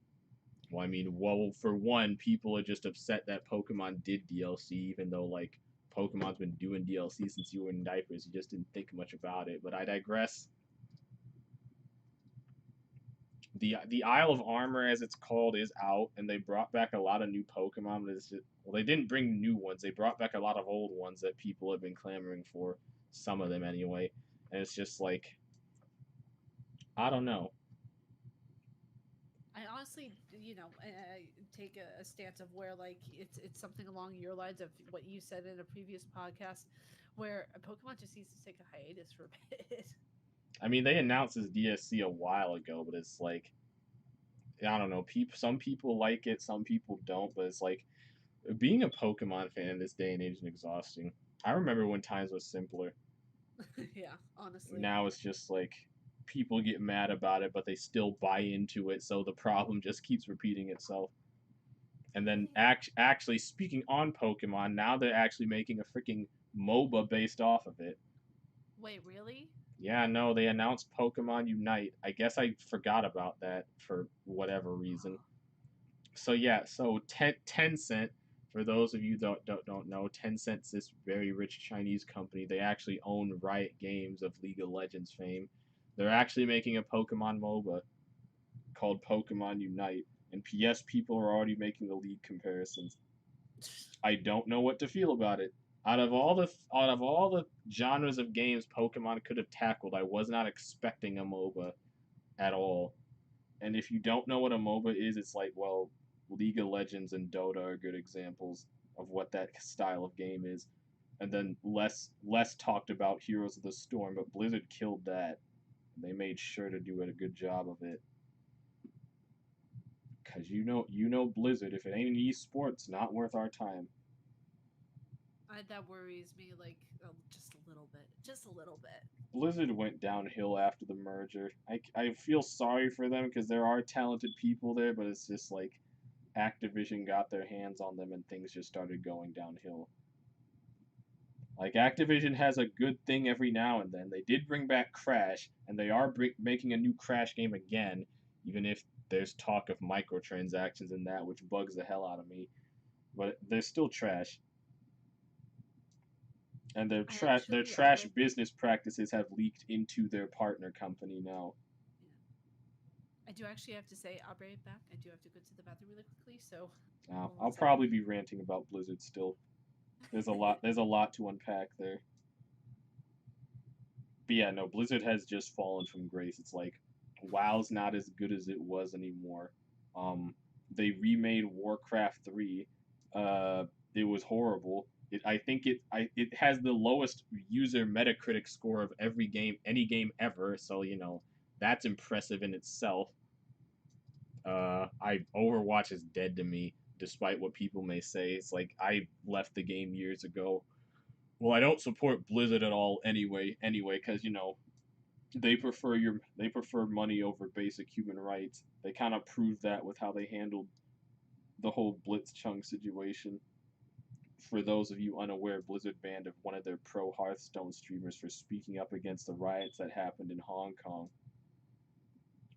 Well, I mean, well, for one, people are just upset that Pokemon did DLC, even though like Pokemon's been doing DLC since you were in diapers. You just didn't think much about it. But I digress. The Isle of Armor, as it's called, is out, and they brought back a lot of new Pokemon. Well, they didn't bring new ones. They brought back a lot of old ones that people have been clamoring for. Some of them, anyway. And it's just like, I don't know. I honestly, I take a stance of where like it's something along your lines of what you said in a previous podcast, where Pokemon just needs to take a hiatus for a bit. I mean, they announced this DSC a while ago, but it's like, I don't know. Some people like it, some people don't. But it's like being a Pokemon fan in this day and age is exhausting. I remember when times was simpler. Yeah, honestly. Now it's just like people get mad about it, but they still buy into it, so the problem just keeps repeating itself. And then actually speaking on Pokemon, now they're actually making a freaking MOBA based off of it. Wait, really? Yeah, no, they announced Pokemon Unite. I guess I forgot about that for whatever reason. So yeah, so Tencent, for those of you that don't know, Tencent's this very rich Chinese company. They actually own Riot Games of League of Legends fame. They're actually making a Pokemon MOBA called Pokemon Unite, and PS people are already making the league comparisons. I don't know what to feel about it. Out of all the genres of games Pokemon could have tackled, I was not expecting a MOBA at all. And if you don't know what a MOBA is, it's like, well, League of Legends and Dota are good examples of what that style of game is. And then less talked about Heroes of the Storm, but Blizzard killed that. They made sure to do a good job of it. Cause you know Blizzard. If it ain't an esports, not worth our time. That worries me like just a little bit, just a little bit. Blizzard went downhill after the merger. I feel sorry for them because there are talented people there, but it's just like Activision got their hands on them and things just started going downhill. Like Activision has a good thing every now and then. They did bring back Crash, and they are making a new Crash game again, even if there's talk of microtransactions in that, which bugs the hell out of me. But they're still trash, and I their actually trash read. business practices have leaked into their partner company now. Yeah. I do actually have to say, I'll be right back. I do have to go to the bathroom really quickly, so hold on I'll one second. probably be ranting about Blizzard still. There's a lot. There's a lot to unpack there. But yeah, no, Blizzard has just fallen from grace. It's like WoW's not as good as it was anymore. Um, they remade Warcraft 3. Uh, it was horrible. I think it has the lowest user Metacritic score of every game, any game ever. So that's impressive in itself. I Overwatch is dead to me, despite what people may say. It's like I left the game years ago. Well, I don't support Blizzard at all anyway, because they prefer money over basic human rights. They kind of proved that with how they handled the whole Blitzchung situation. For those of you unaware, Blizzard banned one of their pro Hearthstone streamers for speaking up against the riots that happened in Hong Kong.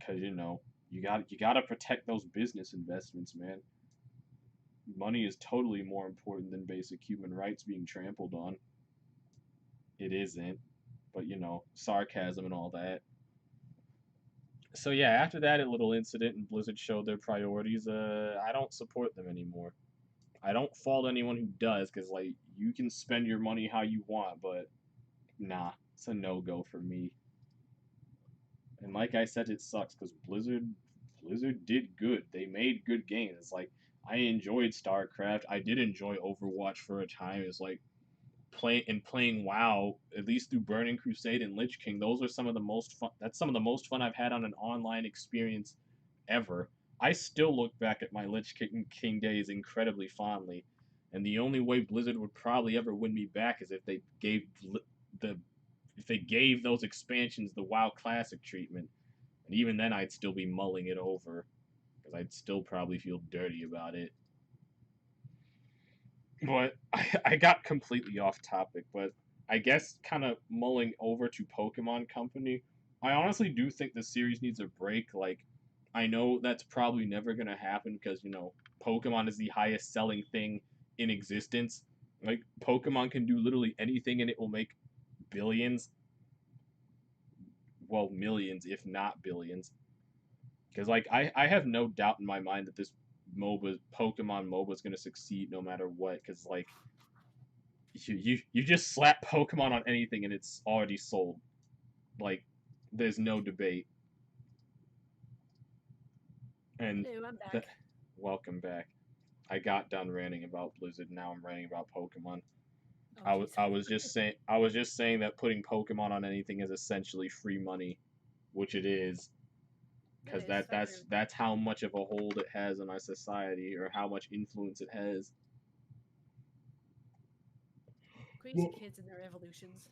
because you got to protect those business investments, man. Money is totally more important than basic human rights being trampled on. It isn't, but sarcasm and all that. So yeah, after that little incident and Blizzard showed their priorities, I don't support them anymore. I don't fault anyone who does, because like you can spend your money how you want, but nah, it's a no go for me. And like I said, it sucks because Blizzard did good. They made good games. Like I enjoyed StarCraft. I did enjoy Overwatch for a time. It's like playing WoW, at least through Burning Crusade and Lich King. Those are some of the most fun. That's some of the most fun I've had on an online experience ever. I still look back at my King days incredibly fondly, and the only way Blizzard would probably ever win me back is the if they gave those expansions the WoW Classic treatment, and even then I'd still be mulling it over because I'd still probably feel dirty about it. But I got completely off topic, but I guess kind of mulling over to Pokemon Company, I honestly do think the series needs a break. Like, I know that's probably never going to happen because, Pokemon is the highest selling thing in existence. Like, Pokemon can do literally anything and it will make billions. Well, millions, if not billions. Because, like, I have no doubt in my mind that this Pokemon MOBA is going to succeed no matter what. Because, like, you just slap Pokemon on anything and it's already sold. Like, there's no debate. And Hello, I'm th- back. welcome back. I got done ranting about Blizzard. Now I'm ranting about Pokemon. Oh, I, jeez. I was just saying I was just saying that putting Pokemon on anything is essentially free money, which it is, It because is. that I agree that's with that. that's how much of a hold it has on our society, or how much influence it has. Crazy Well, kids and their evolutions.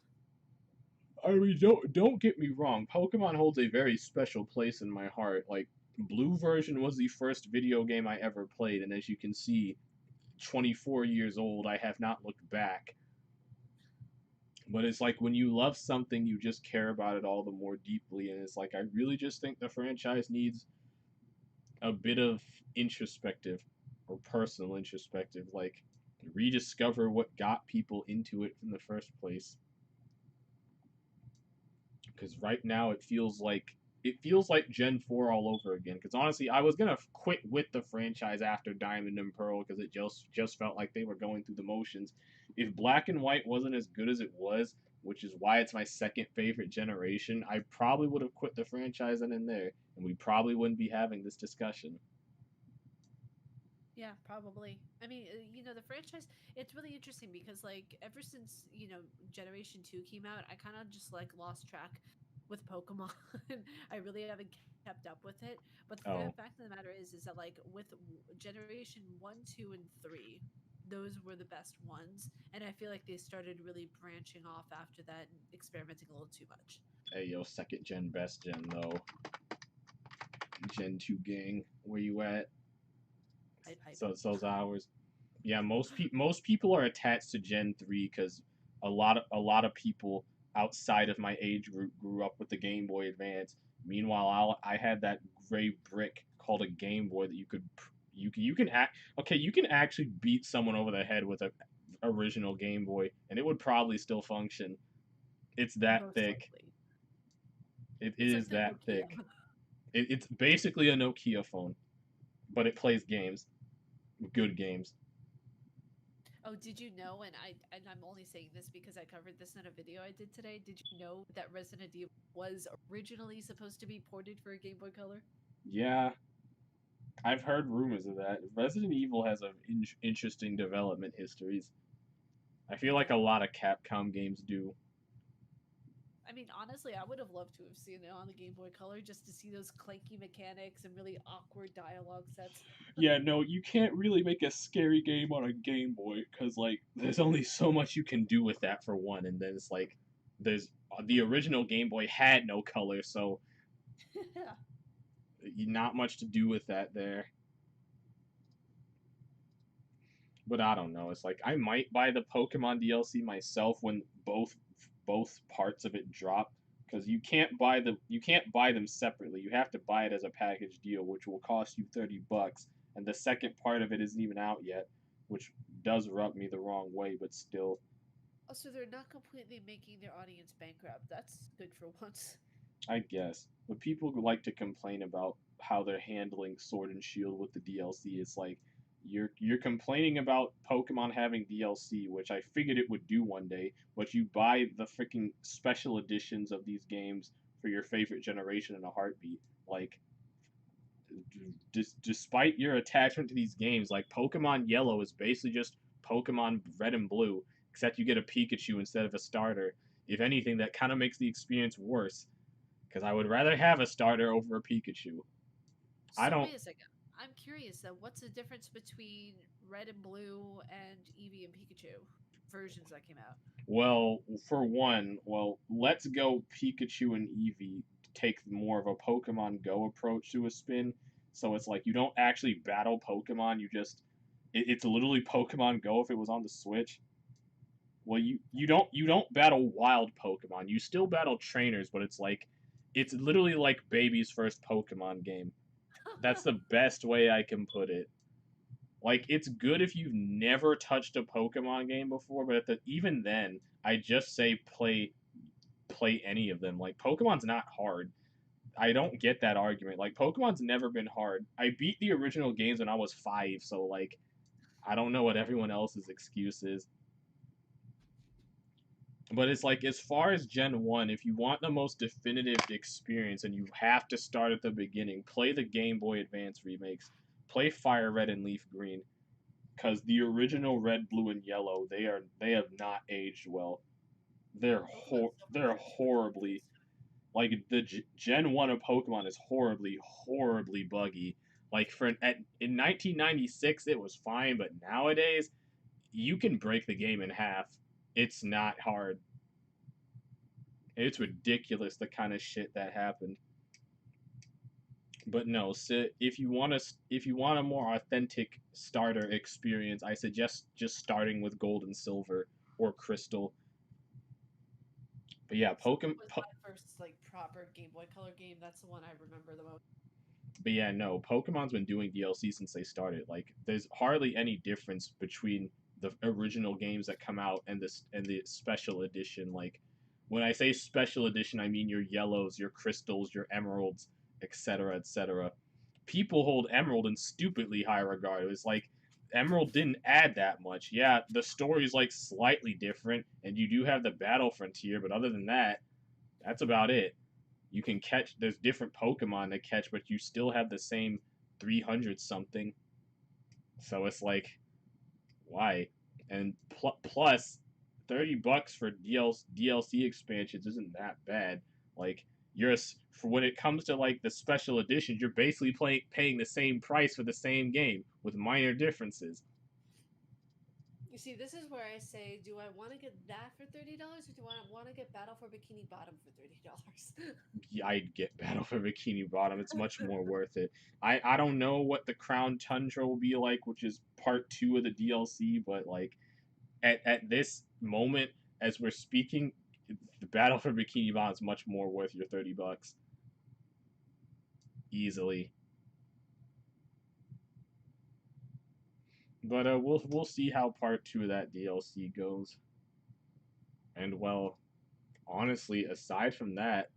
I mean, don't get me wrong. Pokemon holds a very special place in my heart. Like, Blue version was the first video game I ever played, and as you can see, 24 years old, I have not looked back. But it's like when you love something, you just care about it all the more deeply, and it's like I really just think the franchise needs a bit of introspective or personal introspective, like rediscover what got people into it in the first place. Because right now it feels like Gen 4 all over again. Because honestly, I was gonna quit with the franchise after Diamond and Pearl because it just felt like they were going through the motions. If Black and White wasn't as good as it was, which is why it's my second favorite generation, I probably would have quit the franchise then and there, and we probably wouldn't be having this discussion. Yeah, probably. I mean, the franchise, it's really interesting because, like, ever since, Generation 2 came out, I kind of just, like, lost track with Pokemon. I really haven't kept up with it. But the Oh, fact of the matter is that, like, with Generation 1, 2, and 3, those were the best ones. And I feel like they started really branching off after that and experimenting a little too much. hey yo, second gen, best gen though. Gen 2 gang, where you at? Hype, hype. Those hours. Yeah, most people are attached to Gen 3 because a lot of people outside of my age group grew up with the Game Boy Advance. Meanwhile, I had that gray brick called a Game Boy that you can act okay, you can actually beat someone over the head with a original Game Boy and it would probably still function. It's that Most thick. likely. It It's like is the that Nokia. thick. It's basically a Nokia phone, but it plays games, good games. Oh, did you know? And I'm only saying this because I covered this in a video I did today. Did you know that Resident Evil was originally supposed to be ported for a Game Boy Color? Yeah, I've heard rumors of that. Resident Evil has a interesting development histories. I feel They like do. a lot of Capcom games do. I mean, honestly, I would have loved to have seen it on the Game Boy Color just to see those clanky mechanics and really awkward dialogue sets. Yeah, no, you can't really make a scary game on a Game Boy because like there's only so much you can do with that for one, and then it's like there's the original Game Boy had no color, so not much to do with that there. But I don't know. It's like I might buy the Pokemon DLC myself when both parts of it drop because you can't buy them separately. You have to buy it as a package deal, which will cost you $30, and the second part of it isn't even out yet, which does rub me the wrong way, but still, Oh, so they're not completely making their audience bankrupt. That's good for once. I guess. But people who like to complain about how they're handling Sword and Shield with the DLC. It's like you're complaining about Pokemon having DLC, which I figured it would do one day, but you buy the freaking special editions of these games for your favorite generation in a heartbeat. Like, despite your attachment to these games, like Pokemon Yellow is basically just Pokemon Red and Blue, except you get a Pikachu instead of a starter. If anything, that kind of makes the experience worse because I would rather have a starter over a Pikachu. I So don't. wait a second. I'm curious though. What's the difference between Red and Blue and Eevee and Pikachu versions that came out? Well, for one, Let's Go Pikachu and Eevee take more of a Pokemon Go approach to a spin. So it's like you don't actually battle Pokemon. It's literally Pokemon Go if it was on the Switch. Well, you don't battle wild Pokemon. You still battle trainers, but it's literally like baby's first Pokemon game. That's the best way I can put it. Like it's good if you've never touched a Pokemon game before, but even then, I just say play any of them. Like Pokemon's not hard. I don't get that argument. Like Pokemon's never been hard. I beat the original games when I was 5, so like I don't know what everyone else's excuse is. But it's like as far as Gen 1, if you want the most definitive experience and you have to start at the beginning, play the Game Boy Advance remakes. Play Fire Red and Leaf Green because the original Red, Blue, and Yellow they have not aged well. Pokemon's so They're frustrating with horribly those. like the Gen 1 of Pokemon is horribly buggy. Like in 1996 it was fine, but nowadays you can break the game in half. It's not hard. It's ridiculous the kind of shit that happened. But no, so if you want a more authentic starter experience, I suggest just starting with Gold and Silver or Crystal. But yeah, Silver was my first like proper Game Boy Color game. That's the one I remember the most. but yeah, no, Pokemon's been doing DLC since they started. Like, there's hardly any difference between the original games that come out and the special edition. Like, when I say special edition, I mean your yellows, your crystals, your emeralds, etc., etc. People hold Emerald in stupidly high regard. It was like Emerald didn't add that much. Yeah, the story's like slightly different, and you do have the battle frontier, but other than that, that's about it. You can catch there's different Pokemon to catch, but you still have the same 300 something. So it's like why? And plus $30 for DLC expansions isn't that bad. Like for when it comes to like the special editions, you're basically paying the same price for the same game with minor differences. You see, this is where I say, do I want to get that for $30 or do I want to get Battle for Bikini Bottom for $30? Yeah, I'd get Battle for Bikini Bottom. It's much more worth it. I don't know what the Crown Tundra will be like, which is part 2 of the DLC, but like at this moment as we're speaking, the Battle for Bikini Bottom is much more worth your $30 easily. But we'll see how part 2 of that DLC goes. And well, honestly, aside from that,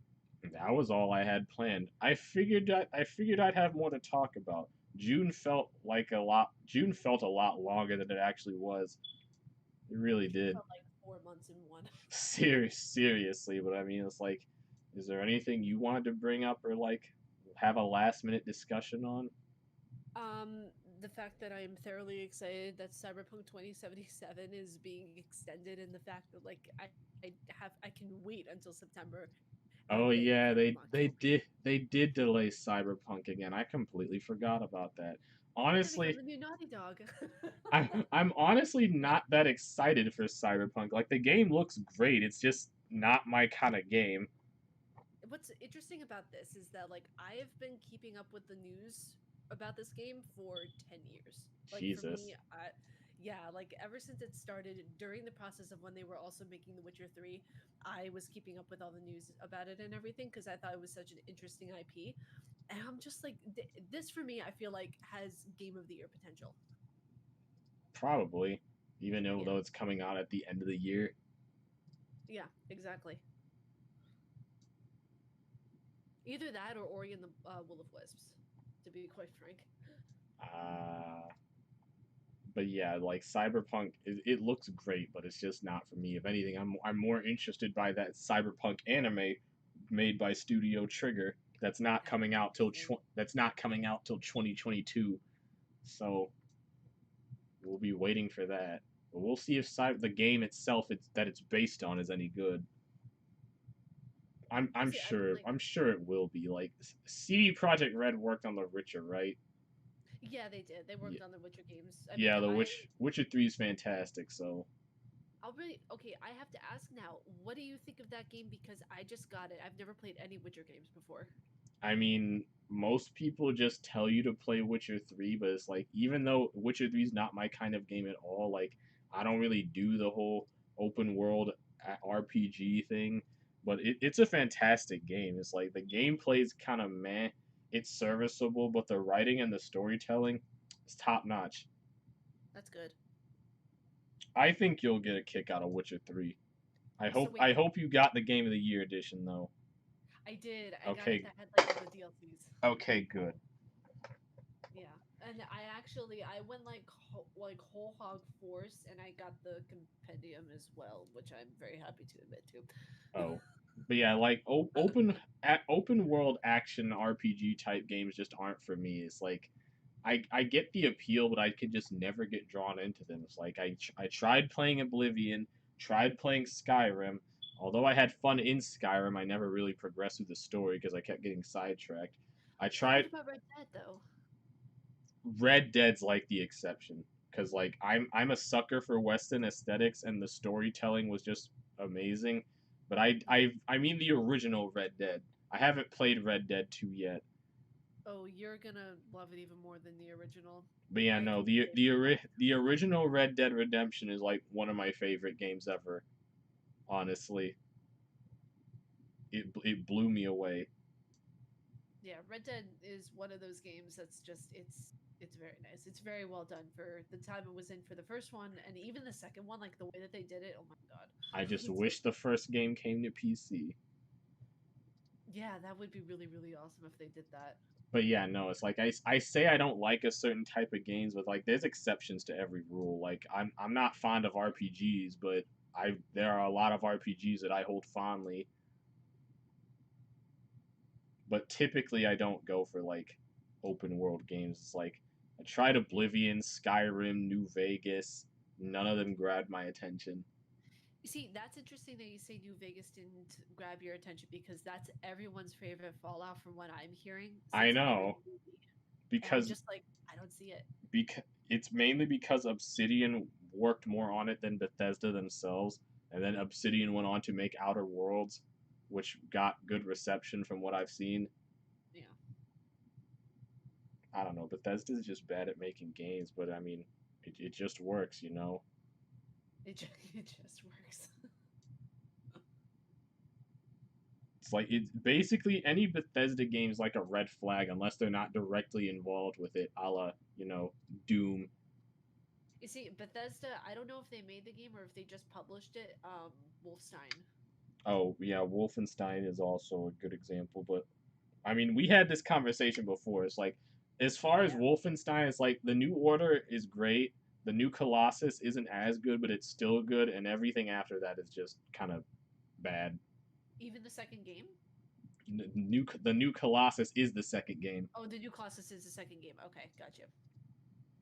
that was all I had planned. I figured I'd have more to talk about. June felt a lot longer than it actually was. It really June did. felt like 4 months in one. Seriously, but I mean, it's like, is there anything you wanted to bring up or like have a last minute discussion on? The fact that I'm thoroughly excited that Cyberpunk 2077 is being extended, and the fact that like I can wait until September, Oh and they yeah, put it on October. they did delay Cyberpunk again. I completely forgot about that. They're gonna become Honestly, the new Naughty Dog. I'm honestly not that excited for Cyberpunk. Like the game looks great. It's just not my kind of game. What's interesting about this is that like I have been keeping up with the news about this game for 10 years. Like for Jesus. me, Yeah, like ever since it started during the process of when they were also making The Witcher 3, I was keeping up with all the news about it and everything because I thought it was such an interesting IP. And I'm just like, this for me, I feel like has Game of the Year potential. Probably, even Yeah, though it's coming out at the end of the year. yeah, exactly. Either that or Ori and the Will of Wisps, to be quite frank. Uh, but yeah, like Cyberpunk, it looks great, but it's just not for me. If anything, I'm more interested by that Cyberpunk anime made by Studio Trigger that's not That coming looks out till amazing. 2022. So we'll be waiting for that. But we'll see if the game itself it's based on is any good. I'm See, I mean, sure like, I'm sure it will be. Like CD Project Red worked on The Witcher, right? yeah, they did. They Yeah, worked on the Witcher games. I mean, yeah. The Witcher 3 is fantastic. So I'll really okay. I have to ask now. What do you think of that game? Because I just got it. I've never played any Witcher games before. I mean, most people just tell you to play Witcher 3, but it's like even though Witcher 3 is not my kind of game at all, like I don't really do the whole open world RPG thing, but it's a fantastic game. It's like the gameplay is kind of meh. It's serviceable, but the writing and the storytelling is top notch. That's good. I think you'll get a kick out of Witcher 3. So wait, I hope you got the Game of the Year edition though. I did. I got it. Okay. That had like all the DLCs. Okay, good. Yeah, and I went like like whole hog force, and I got the compendium as well, which I'm very happy to admit to. Oh, but yeah, like open world action RPG type games just aren't for me. It's like I get the appeal, but I could just never get drawn into them. It's like I tried playing Oblivion, tried playing Skyrim. Although I had fun in Skyrim, I never really progressed through the story because I kept getting sidetracked. I But what tried about Red Dead though? Red Dead's like the exception because like I'm a sucker for Western aesthetics and the storytelling was just amazing. But I mean the original Red Dead. I haven't played Red Dead 2 yet. Oh, you're gonna love it even more than the original. But yeah, I no, can say it for a fact. the original Red Dead Redemption is like one of my favorite games ever. Honestly, it blew me away. Yeah, Red Dead is one of those games that's just it's very nice. It's very well done for the time it was in for the first one and even the second one, like the way that they did it. Oh my god. I just It's like wish the first game came to PC. yeah, that would be really really awesome if they did that. But yeah, no, it's like I say I don't like a certain type of games, but like there's exceptions to every rule. Like I'm not fond of RPGs, but I there are a lot of RPGs that I hold fondly. But typically I don't go for like open world games. It's like I tried Oblivion, Skyrim, New Vegas. None of them grabbed my attention. You see, that's interesting that you say New Vegas didn't grab your attention because that's everyone's favorite Fallout from what I'm hearing I since they made know the movie. And I'm because just like, I don't see it. it's mainly because Obsidian worked more on it than Bethesda themselves, and then Obsidian went on to make Outer Worlds, which got good reception from what I've seen. Yeah. I don't know, Bethesda's just bad at making games, but I mean, it just works, you know. It just works. It's like it's basically any Bethesda game is like a red flag unless they're not directly involved with it, a la Doom. You see, Bethesda, I don't know if they made the game or if they just published it. Wolfenstein. Oh yeah, Wolfenstein is also a good example, but I mean, we had this conversation before. It's like, as far as Yeah. Wolfenstein, it's like the New Order is great. The new Colossus isn't as good, but it's still good, and everything after that is just kind of bad. Even the second game? The new Colossus is the second game. Oh, the new Colossus is the second game. Okay, gotcha.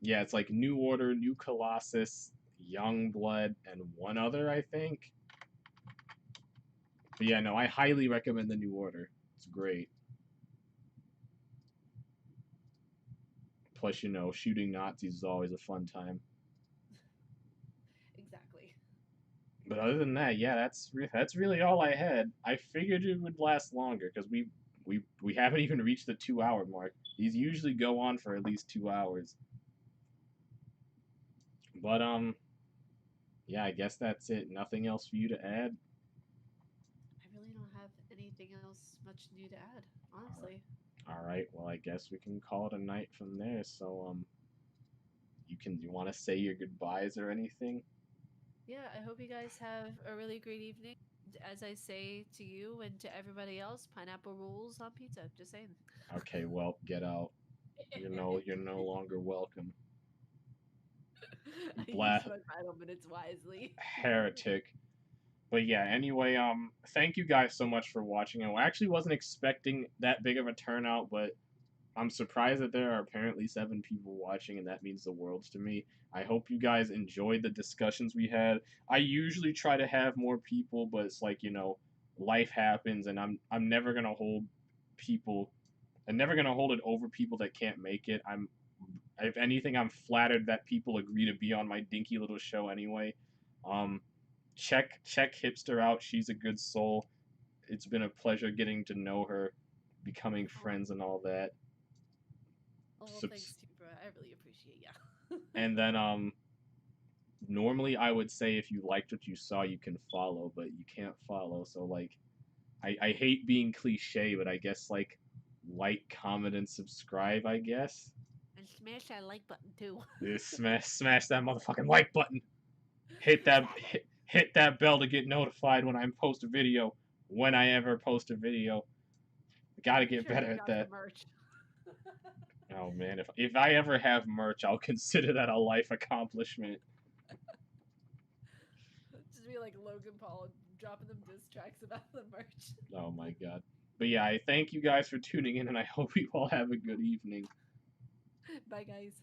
Yeah, it's like New Order, New Colossus, Young Blood, and one other, I think. But yeah, no, I highly recommend the New Order. It's great. Plus, shooting Nazis is always a fun time. Exactly. But other than that, yeah, that's really all I had. I figured it would last longer because we haven't even reached the 2 hour mark. These usually go on for at least 2 hours. But yeah, I guess that's it. Nothing else for you to add. I really don't have anything else much new to add, All honestly. right. All right. Well, I guess we can call it a night from there. So you want to say your goodbyes or anything? Yeah, I hope you guys have a really great evening. As I say to you and to everybody else, pineapple rules on pizza. Just saying. Okay. Well, get out. You're no longer welcome. I use Blah my final minutes wisely. heretic. But yeah, anyway, thank you guys so much for watching. I actually wasn't expecting that big of a turnout, but I'm surprised that there are apparently 7 people watching, and that means the world to me. I hope you guys enjoyed the discussions we had. I usually try to have more people, but it's like, life happens, and I'm never gonna hold people. I'm never gonna hold it over people that can't make it. If anything, I'm flattered that people agree to be on my dinky little show anyway. Um, check hipster out. She's a good soul. It's been a pleasure getting to know her, becoming Oh, friends and all that. oh well, thanks Subs- too, bro. I really appreciate ya. and then normally I would say if you liked what you saw, you can follow, but you can't follow. So like, I hate being cliche, but I guess like, comment, and subscribe. I guess. And smash that like button too. Smash that motherfucking like button. Hit that bell to get notified when I post a video. When I ever post a video, gotta Make get sure to better at drop the that. merch. Oh man, if I ever have merch, I'll consider that a life accomplishment. Just be like Logan Paul dropping them diss tracks about the merch. Oh my god. But yeah, I thank you guys for tuning in, and I hope you all have a good evening. Bye, guys.